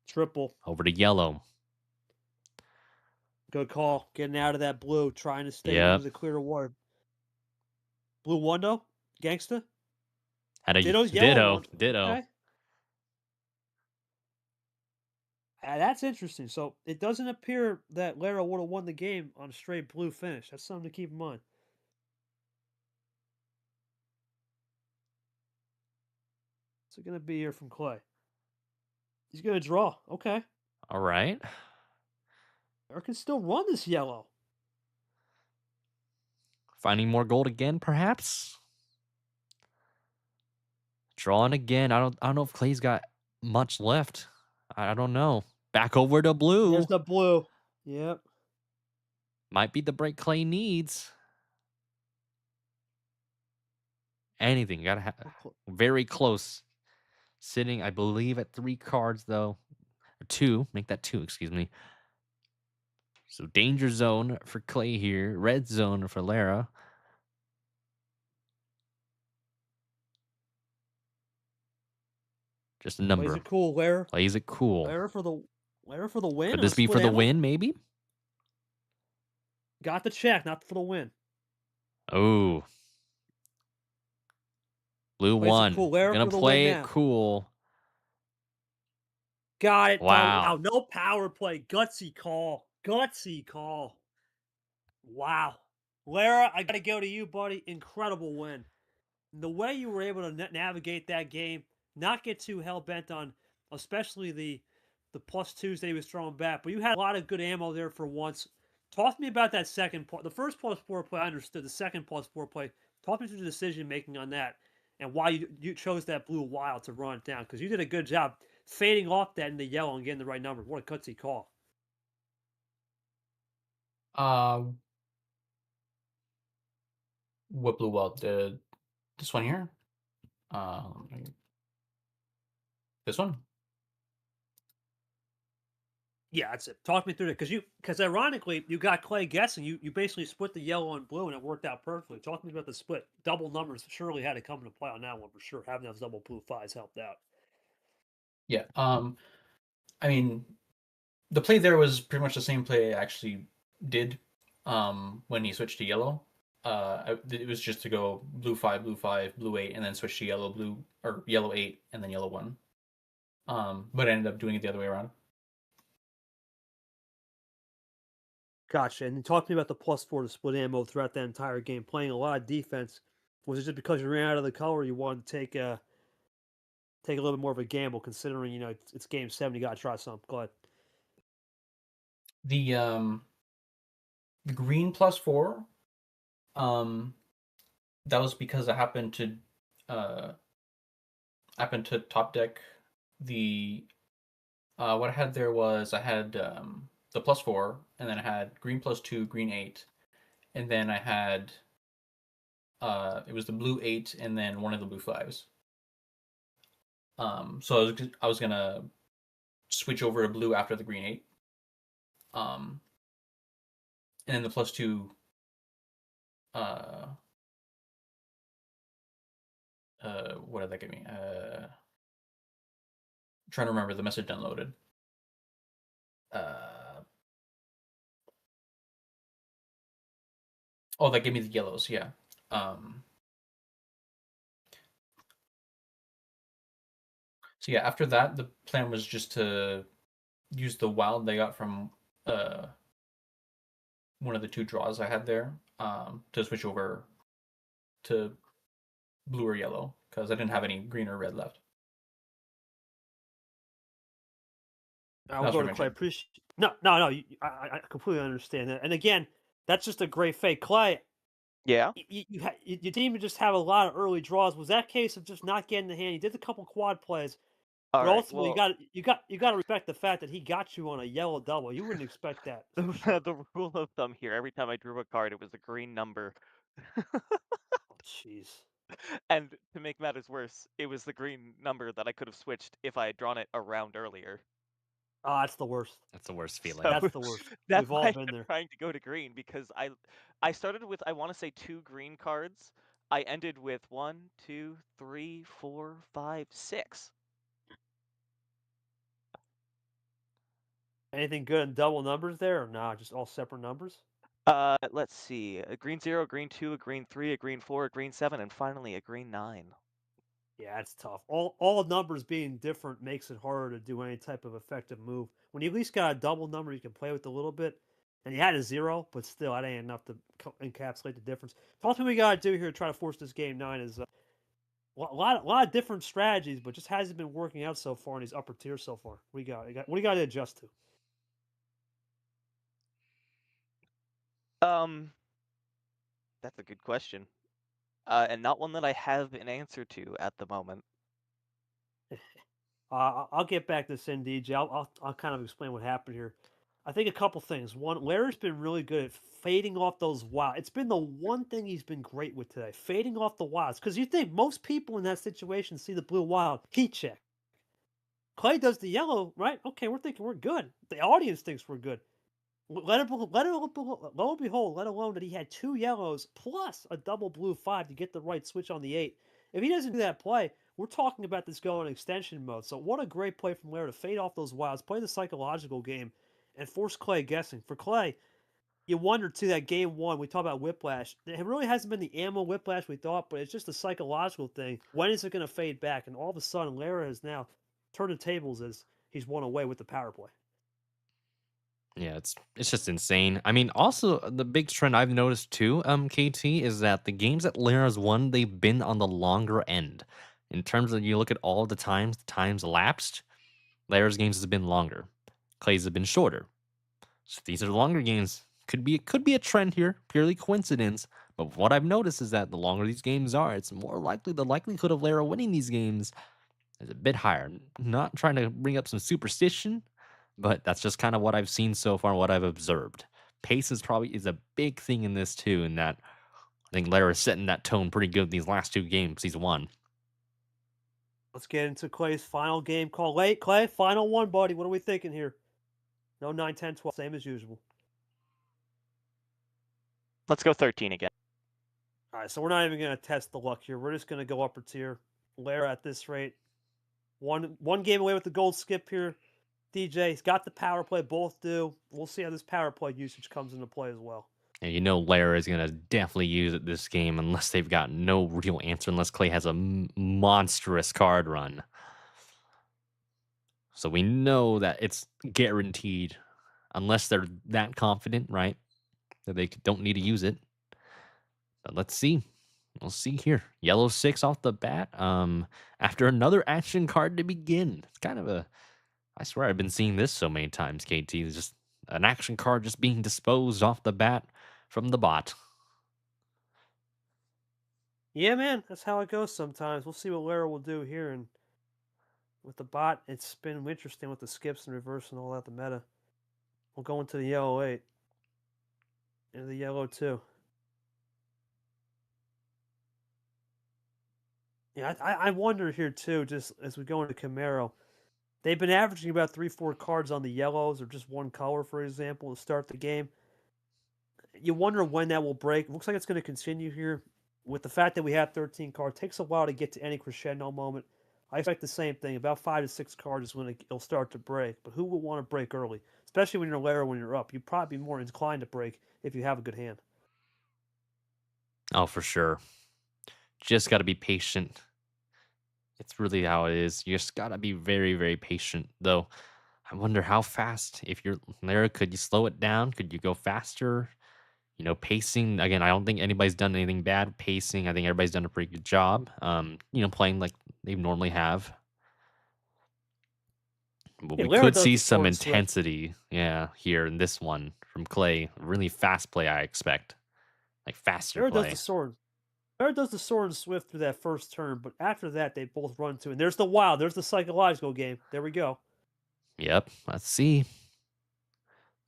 Triple. Over to yellow. Good call. Getting out of that blue, trying to stay Yep. into the clear water. Blue one though? Gangsta? Had a Ditto's yellow one. ditto. Okay. That's interesting. So it doesn't appear that Lara would have won the game on a straight blue finish. That's something to keep in mind. What's it going to be here from Clay? He's going to draw. Okay. All right. Eric can still run this yellow. Finding more gold again, perhaps. Drawing again. I don't know if Clay's got much left. I don't know. Back over to blue. There's the blue. Yep. Might be the break Clay needs. Anything. Gotta have very close. Sitting, I believe, at 3 cards though. Or 2. Make that 2, excuse me. So danger zone for Clay here. Red zone for Lara. Just a number. Plays it cool, Lara. Plays it cool. Lara for the win. Could this be for the win, maybe? Got the check, not for the win. Oh. Blue Plays it 1. cool. Lara Gonna for the play win it now. cool. Got it. Double. Wow. Wow, no power play. Gutsy call. Gutsy call. Wow. Lara, I got to go to you, buddy. Incredible win. The way you were able to navigate that game, not get too hell bent on, especially the +2s that he was throwing back, but you had a lot of good ammo there for once. Talk to me about that second part. The first +4 play, I understood. The second +4 play, talk me through the decision making on that and why you chose that blue wild to run it down, because you did a good job fading off that into yellow and getting the right number. What a cutsy call. What blue wall? This one here. This one. Yeah, that's it. Talk me through it, because ironically, you got Clay guessing. You basically split the yellow and blue, and it worked out perfectly. Talk to me about the split. Double numbers surely had to come into play on that one for sure. Having those double blue fives helped out. Yeah. I mean, the play there was pretty much the same play I actually did when he switched to yellow. It was just to go blue 5, blue 8, and then switch to yellow 8, and then yellow 1. But I ended up doing it the other way around. Gotcha. And talk to me about the +4 to split ammo throughout that entire game, playing a lot of defense. Was it just because you ran out of the color, you wanted to take a little bit more of a gamble, considering it's game 7, you got to try something? Go ahead. The green +4, that was because I happened to top deck the what I had there was I had the +4, and then I had green +2, green 8, and then I had it was the blue 8 and then one of the blue 5s. So I was gonna switch over to blue after the green 8. And then the +2 what did that give me? I'm trying to remember the message downloaded. Oh, that gave me the yellows, yeah. So yeah, after that, the plan was just to use the wild they got from one of the 2 draws I had there to switch over to blue or yellow, because I didn't have any green or red left. I will go to Clay. Appreciate. No. I completely understand that. And again, that's just a great fake. Clay, Yeah. you didn't even just have a lot of early draws. Was that case of just not getting the hand? You did a couple quad plays, All but right. ultimately Well, you got to respect the fact that he got you on a yellow double. You wouldn't expect that. For sure. the rule of thumb here: every time I drew a card, it was a green number. Oh, jeez. And to make matters worse, it was the green number that I could have switched if I had drawn it a round earlier. Oh, that's the worst. That's the worst feeling. So That's the worst. that's We've why all I been kept there. trying to go to green, because I started with, I want to say, 2 green cards. I ended with 1, 2, 3, 4, 5, 6. Anything good in double numbers there, or nah? Just all separate numbers. Let's see: a green 0, a green 2, a green 3, a green 4, a green 7, and finally a green 9. Yeah, it's tough. All numbers being different makes it harder to do any type of effective move. When you at least got a double number you can play with a little bit, and you had a 0, but still, that ain't enough to encapsulate the difference. Talk to me. We got to do here to try to force this game 9 is a lot of different strategies, but just hasn't been working out so far in these upper tiers so far. What do you got to adjust to? That's a good question, and not one that I have an answer to at the moment. I'll get back to this in DJ. I'll kind of explain what happened here. I think a couple things. One, Larry's been really good at fading off those wilds. It's been the one thing he's been great with today, fading off the wilds. Because you think most people in that situation see the blue wild, heat check. Clay does the yellow, right? Okay, we're thinking we're good. The audience thinks we're good. Lo and behold, let alone that he had 2 yellows plus a double blue 5 to get the right switch on the 8. If he doesn't do that play, we're talking about this going extension mode. So what a great play from Lair to fade off those wilds, play the psychological game, and force Clay guessing. For Clay, you wonder too that game 1, we talk about whiplash. It really hasn't been the ammo whiplash we thought, but it's just a psychological thing. When is it going to fade back? And all of a sudden, Lara has now turned the tables as he's one away with the power play. Yeah, it's just insane. I mean, also the big trend I've noticed too, KT, is that the games that Lara's won, they've been on the longer end. In terms of you look at all the times elapsed, Lara's games has been longer. Clay's have been shorter. So these are longer games. Could be a trend here, purely coincidence. But what I've noticed is that the longer these games are, it's more likely the likelihood of Lara winning these games is a bit higher. Not trying to bring up some superstition, but that's just kind of what I've seen so far, what I've observed. Pace is a big thing in this too, in that I think Lara is setting that tone pretty good these last 2 games he's won. Let's get into Clay's final game call. Late, Clay, final one, buddy. What are we thinking here? No 9, 10, 12, same as usual. Let's go 13 again. All right, so we're not even going to test the luck here. We're just going to go upper tier. Lara at this rate. One game away with the gold skip here. DJ's got the power play, both do. We'll see how this power play usage comes into play as well. And you know Lara is going to definitely use it this game unless they've got no real answer, unless Clay has a monstrous card run. So we know that it's guaranteed, unless they're that confident, right, that they don't need to use it. But let's see. We'll see here. Yellow 6 off the bat. After another action card to begin. It's kind of a... I swear I've been seeing this so many times, KT. It's just an action card just being disposed off the bat from the bot. Yeah, man, that's how it goes sometimes. We'll see what Lara will do here. And with the bot, it's been interesting with the skips and reverse and all that, the meta. We'll go into the yellow 8. And the yellow 2. Yeah, I wonder here, too, just as we go into Camaro. They've been averaging about 3-4 cards on the yellows, or just one color, for example, to start the game. You wonder when that will break. It looks like it's going to continue here. With the fact that we have 13 cards, it takes a while to get to any crescendo moment. I expect the same thing. About 5 to 6 cards is when it'll start to break. But who will want to break early? Especially when you're Lara, when you're up. You'd probably be more inclined to break if you have a good hand. Oh, for sure. Just got to be patient. It's really how it is. You just got to be very, very patient, though. I wonder how fast, if you're Lara, could you slow it down? Could you go faster? You know, pacing, again, I don't think anybody's done anything bad. Pacing, I think everybody's done a pretty good job. Playing like they normally have. But Yeah, we Lara could does see the some sword and swift. intensity, here in this one from Clay. Really fast play, I expect. Like faster Lara does play. the sword. Lara does the sword and swift through that first turn, but after that, they both run to. And there's the wild. There's the psychological game. There we go. Yep, let's see.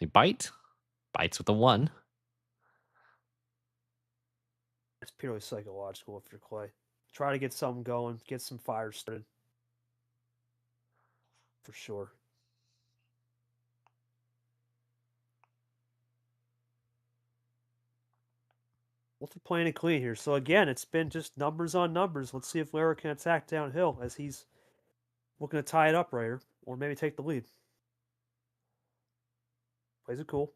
They bite. Bites with a 1. It's purely psychological if you're Clay. Try to get something going, get some fire started. For sure. Multi-playing it clean here. So again, it's been just numbers on numbers. Let's see if Lara can attack downhill as he's looking to tie it up right here, or maybe take the lead. Plays it cool.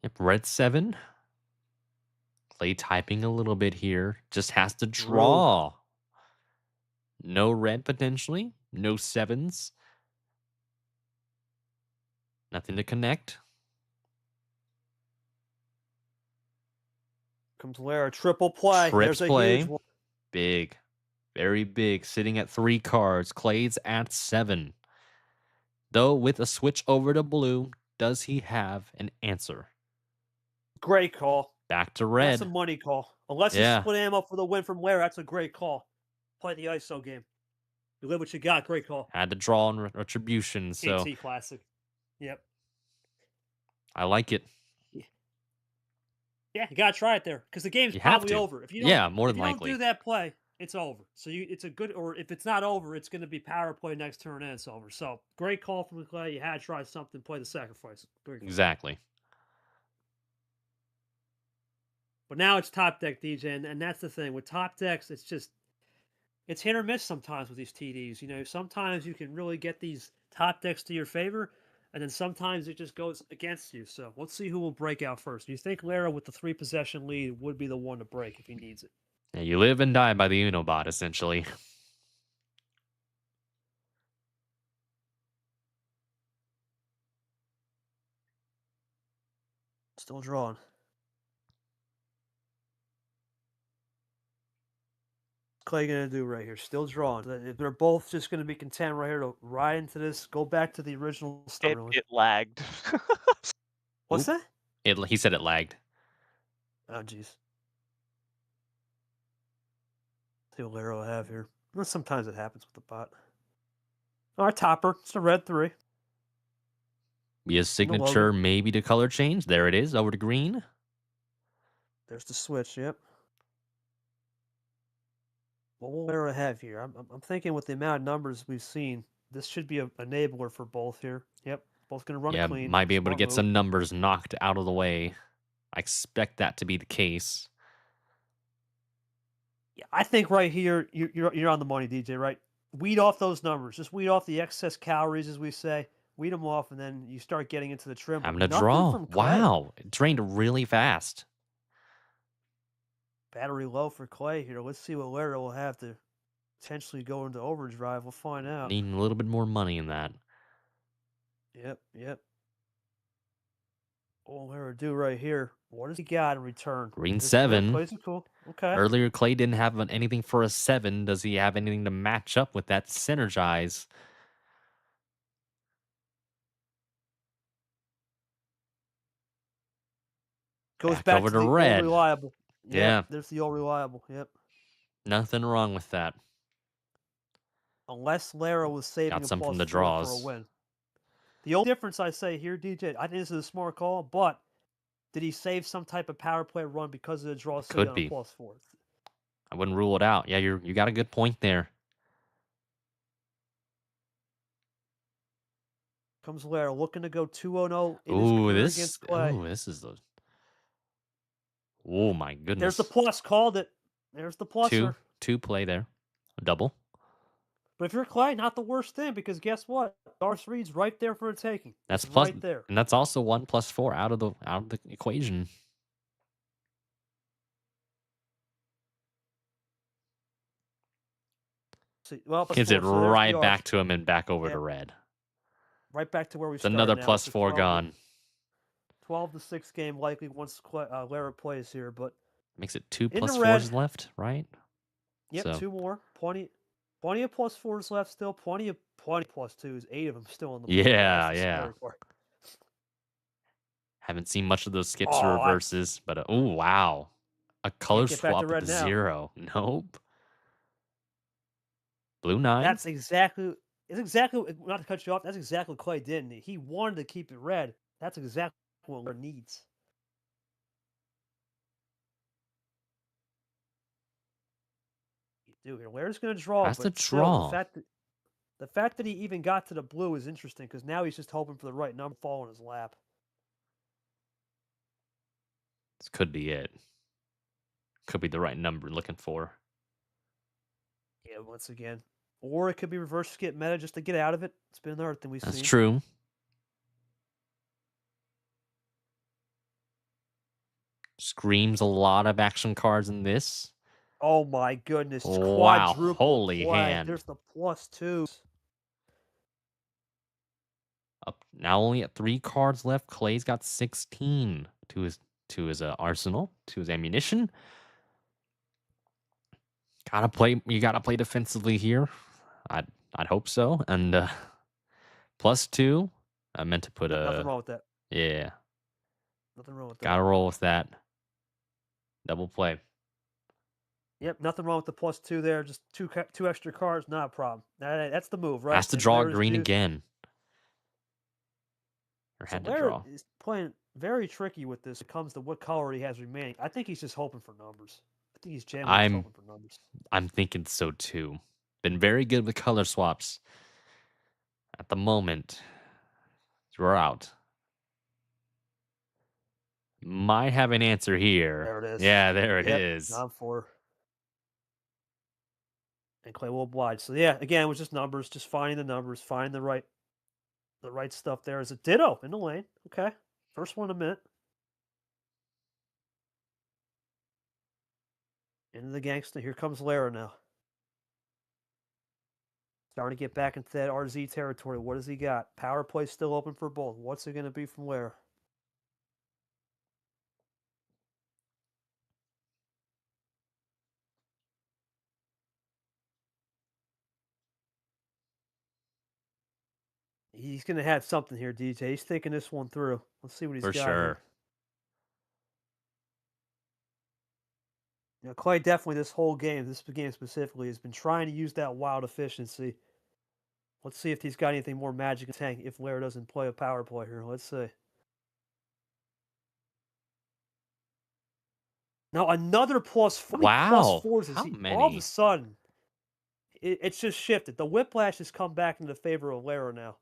Yep, red 7. Clay typing a little bit here. Just has to draw. No red potentially. No 7s. Nothing to connect. Comes Lara, triple play. Trips There's a play. huge one. Big. Very big. Sitting at 3 cards. Clay's at 7. Though with a switch over to blue, does he have an answer? Great call. Back to red. That's a money call. Unless you split ammo for the win from Lara, that's a great call. Play the ISO game. You live what you got. Great call. Had to draw on retribution, so KT classic. Yep. I like it. Yeah, you gotta try it there because the game's You have probably to. over. If you don't, more if than you likely. don't do that play, it's over. So it's a good, or if it's not over, it's going to be power play next turn and it's over. So great call from Clay. You had to try something. Play the sacrifice. Great call. Exactly. But now it's top deck, DJ, and that's the thing with top decks. It's hit or miss sometimes with these TDs. You know, sometimes you can really get these top decks to your favor, and then sometimes it just goes against you. So let's see who will break out first. Do you think Lara with the 3 possession lead would be the one to break if he needs it? Yeah, you live and die by the Uno bot, essentially. Still drawing. Clay gonna do right here? Still drawing. They're both just gonna be content right here to ride into this. Go back to the original start. It lagged. What's Oop. that? He said it lagged. Oh jeez. See what Laro I have here. Well, sometimes it happens with the bot. Our topper. It's a red 3. Be a signature, maybe to color change. There it is, over to green. There's the switch. Yep. What will Laro have here? I'm thinking with the amount of numbers we've seen, this should be an enabler for both here. Yep. Both gonna run Yeah, clean. might be able to Smart get move. some numbers knocked out of the way. I expect that to be the case. Yeah, I think right here you're on the money, DJ. Right? Weed off those numbers. Just weed off the excess calories, as we say. Weed them off, and then you start getting into the trim. Having to Nothing draw. from Clay. Wow, it drained really fast. Battery low for Clay here. Let's see what Laro will have to potentially go into overdrive. We'll find out. Needing a little bit more money in that. Yep. What will Laro do right here? What does he got in return? Green This 7. plays it cool. Okay. Earlier, Clay didn't have anything for a 7. Does he have anything to match up with that synergize? Goes Back back over to to the red. old reliable. Yep, Yeah. There's the old reliable. Yep. Nothing wrong with that. Unless Laro was saving Got a some from the +4 for a draws. win. The only difference I say here, DJ, I think this is a smart call, but did he save some type of power play run because of the draw sitting Could on be. a +4? I wouldn't rule it out. Yeah, you got a good point there. Comes Laro looking to go 2-0 in his career against Clay. This is the. Oh my goodness. There's the plus. Called it. There's the pluser. Two play there. A double. But if you're Clay, not the worst thing, because guess what? Darth Reed's right there for a taking. That's It's plus, right there. and that's also 1 + 4 out of the equation. See, well, Gives it right back to him and back over to red. Right back to where we It's started. another now. +4 gone. 12-6 game likely once Laro plays here, but makes it 2 in the +4s red. left, right? Yep, So, 2 more. Plenty of +4s left still. Plenty of +2s. 8 of them still on the board. yeah, That's the yeah. scary part. Haven't seen much of those skips or reverses, but oh wow, a color get back to swap red with now. 0. Nope. Blue 9. That's exactly. It's exactly, not to cut you off. That's exactly what Clay did. He wanted to keep it red. That's exactly what Laro needs. Dude, Laro's going to draw. That's but the still, draw. the fact that he even got to the blue is interesting because now he's just hoping for the right number to fall in his lap. This could be it. Could be the right number looking for. Yeah, once again. Or it could be reverse skip meta just to get out of it. It's been another thing we've seen. That's true. Screams a lot of action cards in this. Oh my goodness. Wow, Quadruple holy play. hand. There's the +2s. Up now only at 3 cards left. Clay's got 16 to his arsenal, to his ammunition. You gotta play defensively here. I'd hope so. And +2. I meant to put Nothing wrong with that. Yeah. Nothing wrong with that. Gotta roll with that. Double play. Yep, nothing wrong with the +2 there. Just two extra cards, not a problem. That's the move, right? Has to draw green again. Or had to draw. Is playing very tricky with this. It comes to what color he has remaining. I think he's just hoping for numbers. I think he's genuinely hoping for numbers. I'm thinking so too. Been very good with color swaps. At the moment, we're out. Might have an answer here. There it is. Yeah, there it is. 9-4. And Clay will oblige. So yeah, again, it was just numbers, just finding the numbers, finding the right stuff there. Is a ditto in the lane. Okay. First one in a minute. Into the gangsta. Here comes Laro now. Starting to get back into that RZ territory. What has he got? Power play still open for both. What's it going to be from Laro? He's going to have something here, DJ. He's thinking this one through. Let's see what he's For got sure. here. Now, Clay definitely this whole game, this game specifically, has been trying to use that wild efficiency. Let's see if he's got anything more magic in the tank if Lara doesn't play a power play here. Let's see. Now, another plus 40 plus Wow. fours. How All of a many? sudden, it's just shifted. The whiplash has come back into the favor of Lara now.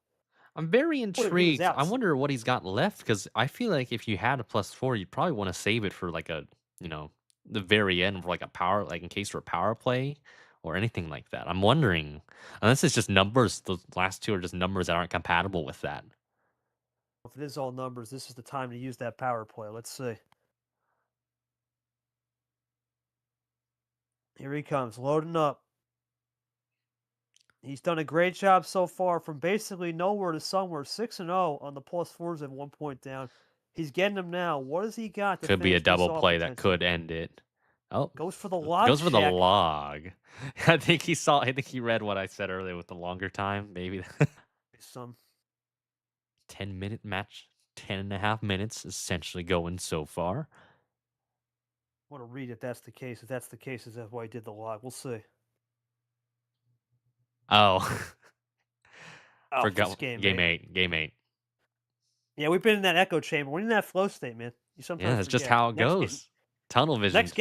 I'm very He was intrigued. I out. wonder what he's got left because I feel like if you had a +4, you'd probably want to save it for like a, the very end for like a power, like in case for a power play or anything like that. I'm wondering, unless it's just numbers, the last two are just numbers that aren't compatible with that. If it is all numbers, this is the time to use that power play. Let's see. Here he comes, loading up. He's done a great job so far from basically nowhere to somewhere. 6-0 on the plus fours and 1 point down. He's getting them now. What has he got to Could be a finish this double off play that potentially? could end it. Oh, Goes for the log goes for the check. log. I think he read what I said earlier with the longer time. Maybe Some 10-minute match, 10.5 minutes essentially going so far. I want to read if that's the case. If that's the case, is that why he did the log? We'll see. Oh, Oh, this forgot game, game eight. 8. Game 8. Yeah, we've been in that echo chamber. We're in that flow state, man. You sometimes Yeah, that's just forget. how it goes. Tunnel vision. Next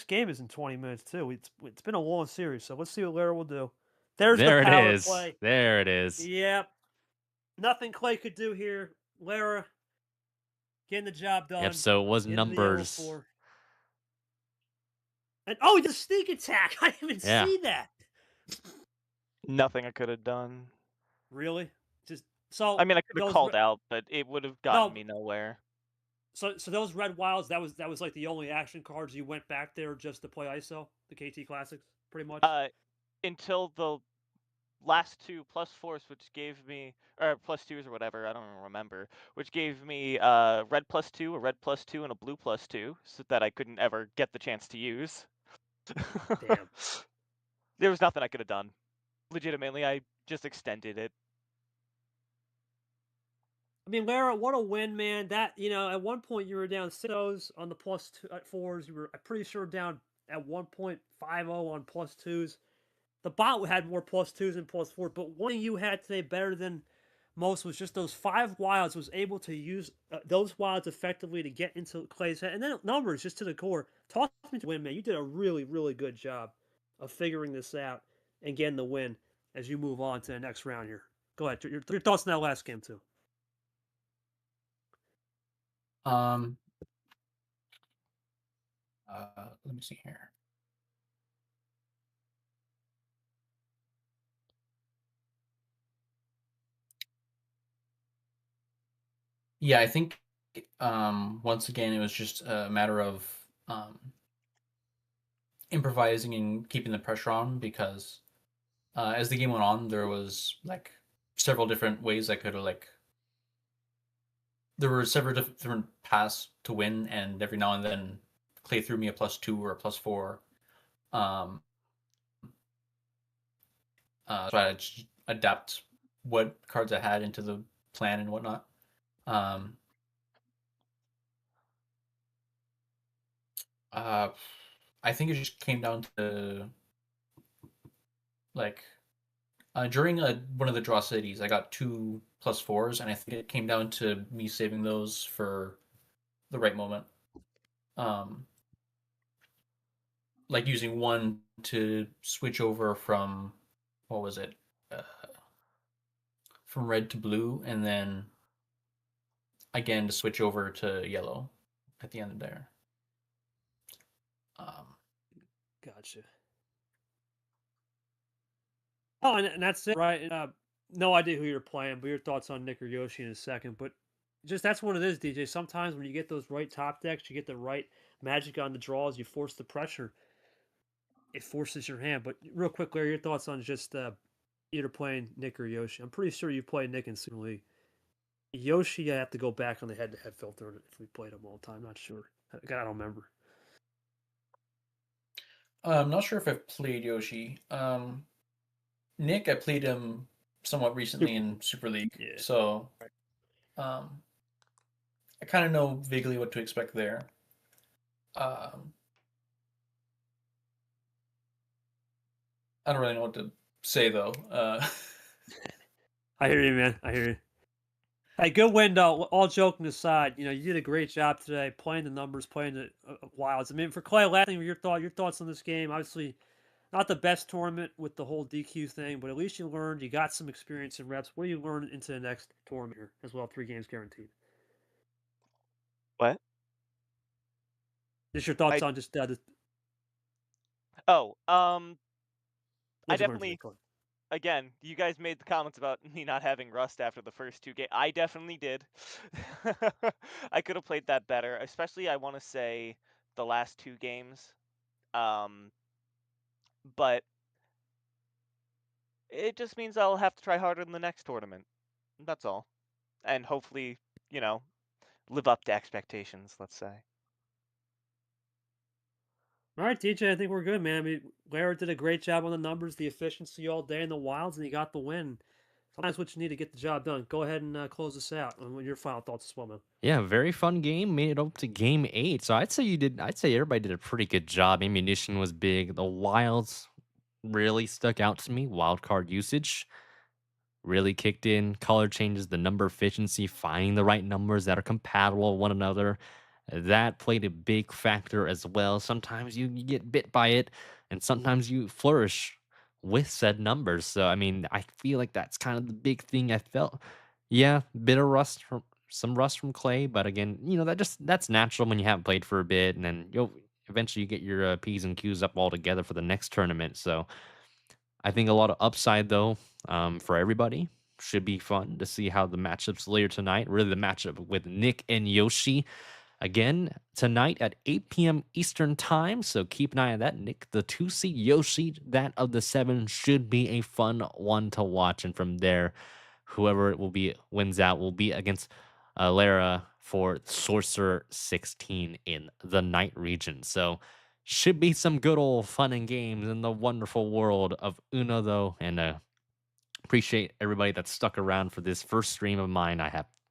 game is in 20 minutes too. It's been a long series, so let's see what Lara will do. There's There the it power is. play. There it is. Yep. Nothing Clay could do here. Lara getting the job done. Yep, so it was Into the yellow numbers. floor. And he did a sneak attack. I didn't even see that. Nothing I could have done. Really? Just so I mean, I could have called out, but it would have gotten me nowhere. So those red wilds, that was like the only action cards you went back there just to play ISO, the KT Classics, pretty much. Until the last two +4s, which gave me, or +2s or whatever, I don't remember, which gave me red +2, a red +2, and a blue +2, so that I couldn't ever get the chance to use. Damn. There was nothing I could have done. Legitimately, I just extended it. I mean, Lara, what a win, man. That, at one point you were down 6-0s on the +4s. You were, I'm pretty sure, down at 1.50 on +2s. The bot had more +2s and +4s, but one thing you had today better than most was just those 5 wilds, was able to use those wilds effectively to get into Clay's head. And then numbers just to the core. Toss me to win, man. You did a really, really good job of figuring this out and getting the win as you move on to the next round here. Go ahead. Your thoughts on that last game, too. Let me see here. Yeah, I think once again it was just a matter of improvising and keeping the pressure on, because as the game went on, there was like several different ways I could have there were several different paths to win, and every now and then Clay threw me a +2 or a +4. So I just adapt what cards I had into the plan and whatnot. I think it just came down to during one of the draw cities, I got 2 +4s, and I think it came down to me saving those for the right moment. Like using one to switch over from, what was it? From red to blue, and then again to switch over to yellow at the end of there. Gotcha. Oh, and that's it, right? No idea who you're playing, but your thoughts on Nick or Yoshi in a second. But just that's one of those, DJ. Sometimes when you get those right top decks, you get the right magic on the draws, you force the pressure. It forces your hand. But real quick, Larry, your thoughts on just either playing Nick or Yoshi? I'm pretty sure you play Nick in Super League. Yoshi, I have to go back on the head-to-head filter if we played him all the time. Not sure. I don't remember. I'm not sure if I've played Yoshi. Nick, I played him somewhat recently in Super League, Yeah. so I kind of know vaguely what to expect there. I don't really know what to say though. I hear you, man. I hear you. Hey, good win though. All joking aside, you did a great job today playing the numbers, playing the Wilds. I mean, for Clay, last thing, your thoughts on this game. Obviously, not the best tournament with the whole DQ thing, but at least you learned. You got some experience and reps. What do you learn into the next tournament here as well? 3 games guaranteed. What? Just your thoughts on just Oh, I what you learned today. definitely, Go ahead. again, you guys made the comments about me not having rust after the first 2 games. I definitely did. I could have played that better, especially I want to say the last 2 games. But it just means I'll have to try harder in the next tournament. That's all. And hopefully, live up to expectations, let's say. All right, DJ, I think we're good, man. I mean, Lara did a great job on the numbers, the efficiency all day in the Wilds, and he got the win. Sometimes what you need to get the job done. Go ahead and close this out. And your final thoughts as well, man. Yeah, very fun game. Made it up to game 8. So I'd say everybody did a pretty good job. Ammunition was big. The Wilds really stuck out to me. Wild card usage really kicked in. Color changes, the number efficiency, finding the right numbers that are compatible with one another. That played a big factor as well. Sometimes you get bit by it, and sometimes you flourish with said numbers. So, I mean, I feel like that's kind of the big thing I felt. Yeah, bit of rust from some rust from Clay, but again, that's natural when you haven't played for a bit, and then you'll eventually get your P's and Q's up all together for the next tournament. So, I think a lot of upside though for everybody. Should be fun to see how the matchups later tonight. Really, the matchup with Nick and Yoshi again tonight at 8 p.m. Eastern time. So keep an eye on that. Nick, the 2 seed, Yoshi, that of the 7, should be a fun one to watch. And from there, whoever it will be wins out will be against Lara for Sorcerer 16 in the night region. So should be some good old fun and games in the wonderful world of Uno, though. And appreciate everybody that stuck around for this first stream of mine.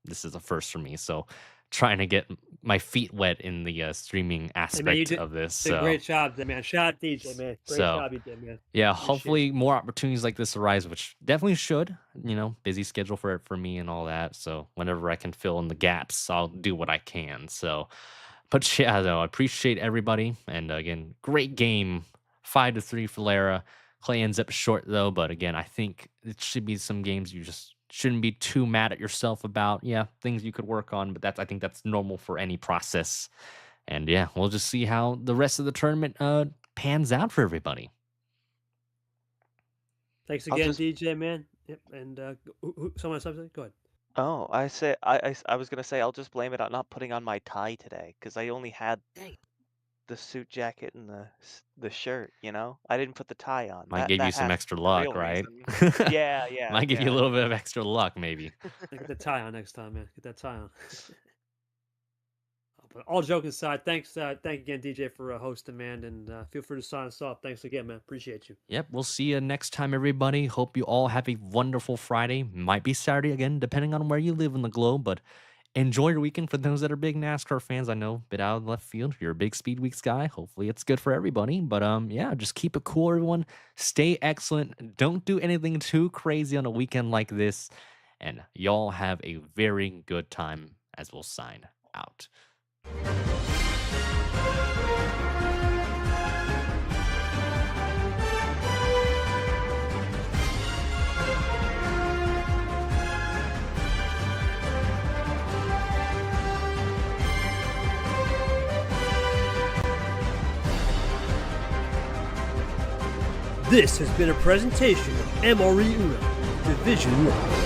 This is a first for me, so trying to get my feet wet in the streaming aspect of this. Did a So great job, man. Shout out DJ, man. Great job you did, man. yeah, Appreciate hopefully more opportunities like this arise, which definitely should. Busy schedule for me and all that. So whenever I can fill in the gaps, I'll do what I can. So, but yeah, though, I appreciate everybody, and again, great game, 5-3 for Lara. Clay ends up short though, but again, I think it should be some games you just shouldn't be too mad at yourself about. Yeah, things you could work on, but I think that's normal for any process. And yeah, we'll just see how the rest of the tournament pans out for everybody. Thanks again, DJ, man. Yep. And someone else something? Go ahead. Oh, I was gonna say I'll just blame it on not putting on my tie today because I only had the suit jacket and the shirt. I didn't put the tie on. Might give you some has extra the luck, real right? reason. Yeah, Might give you a yeah. little bit of extra luck, maybe. Get the tie on next time, man. Get that tie on. But all joking aside, thank you again, DJ, for hosting, man, and feel free to sign us off. Thanks again, man. Appreciate you. Yep, we'll see you next time, everybody. Hope you all have a wonderful Friday. Might be Saturday again, depending on where you live in the globe, but enjoy your weekend. For those that are big NASCAR fans, I know, bit out of left field. You're a big Speed Weeks guy. Hopefully it's good for everybody. But yeah, just keep it cool, everyone. Stay excellent. Don't do anything too crazy on a weekend like this. And y'all have a very good time as we'll sign out. This has been a presentation of MRE UNO, Division 1.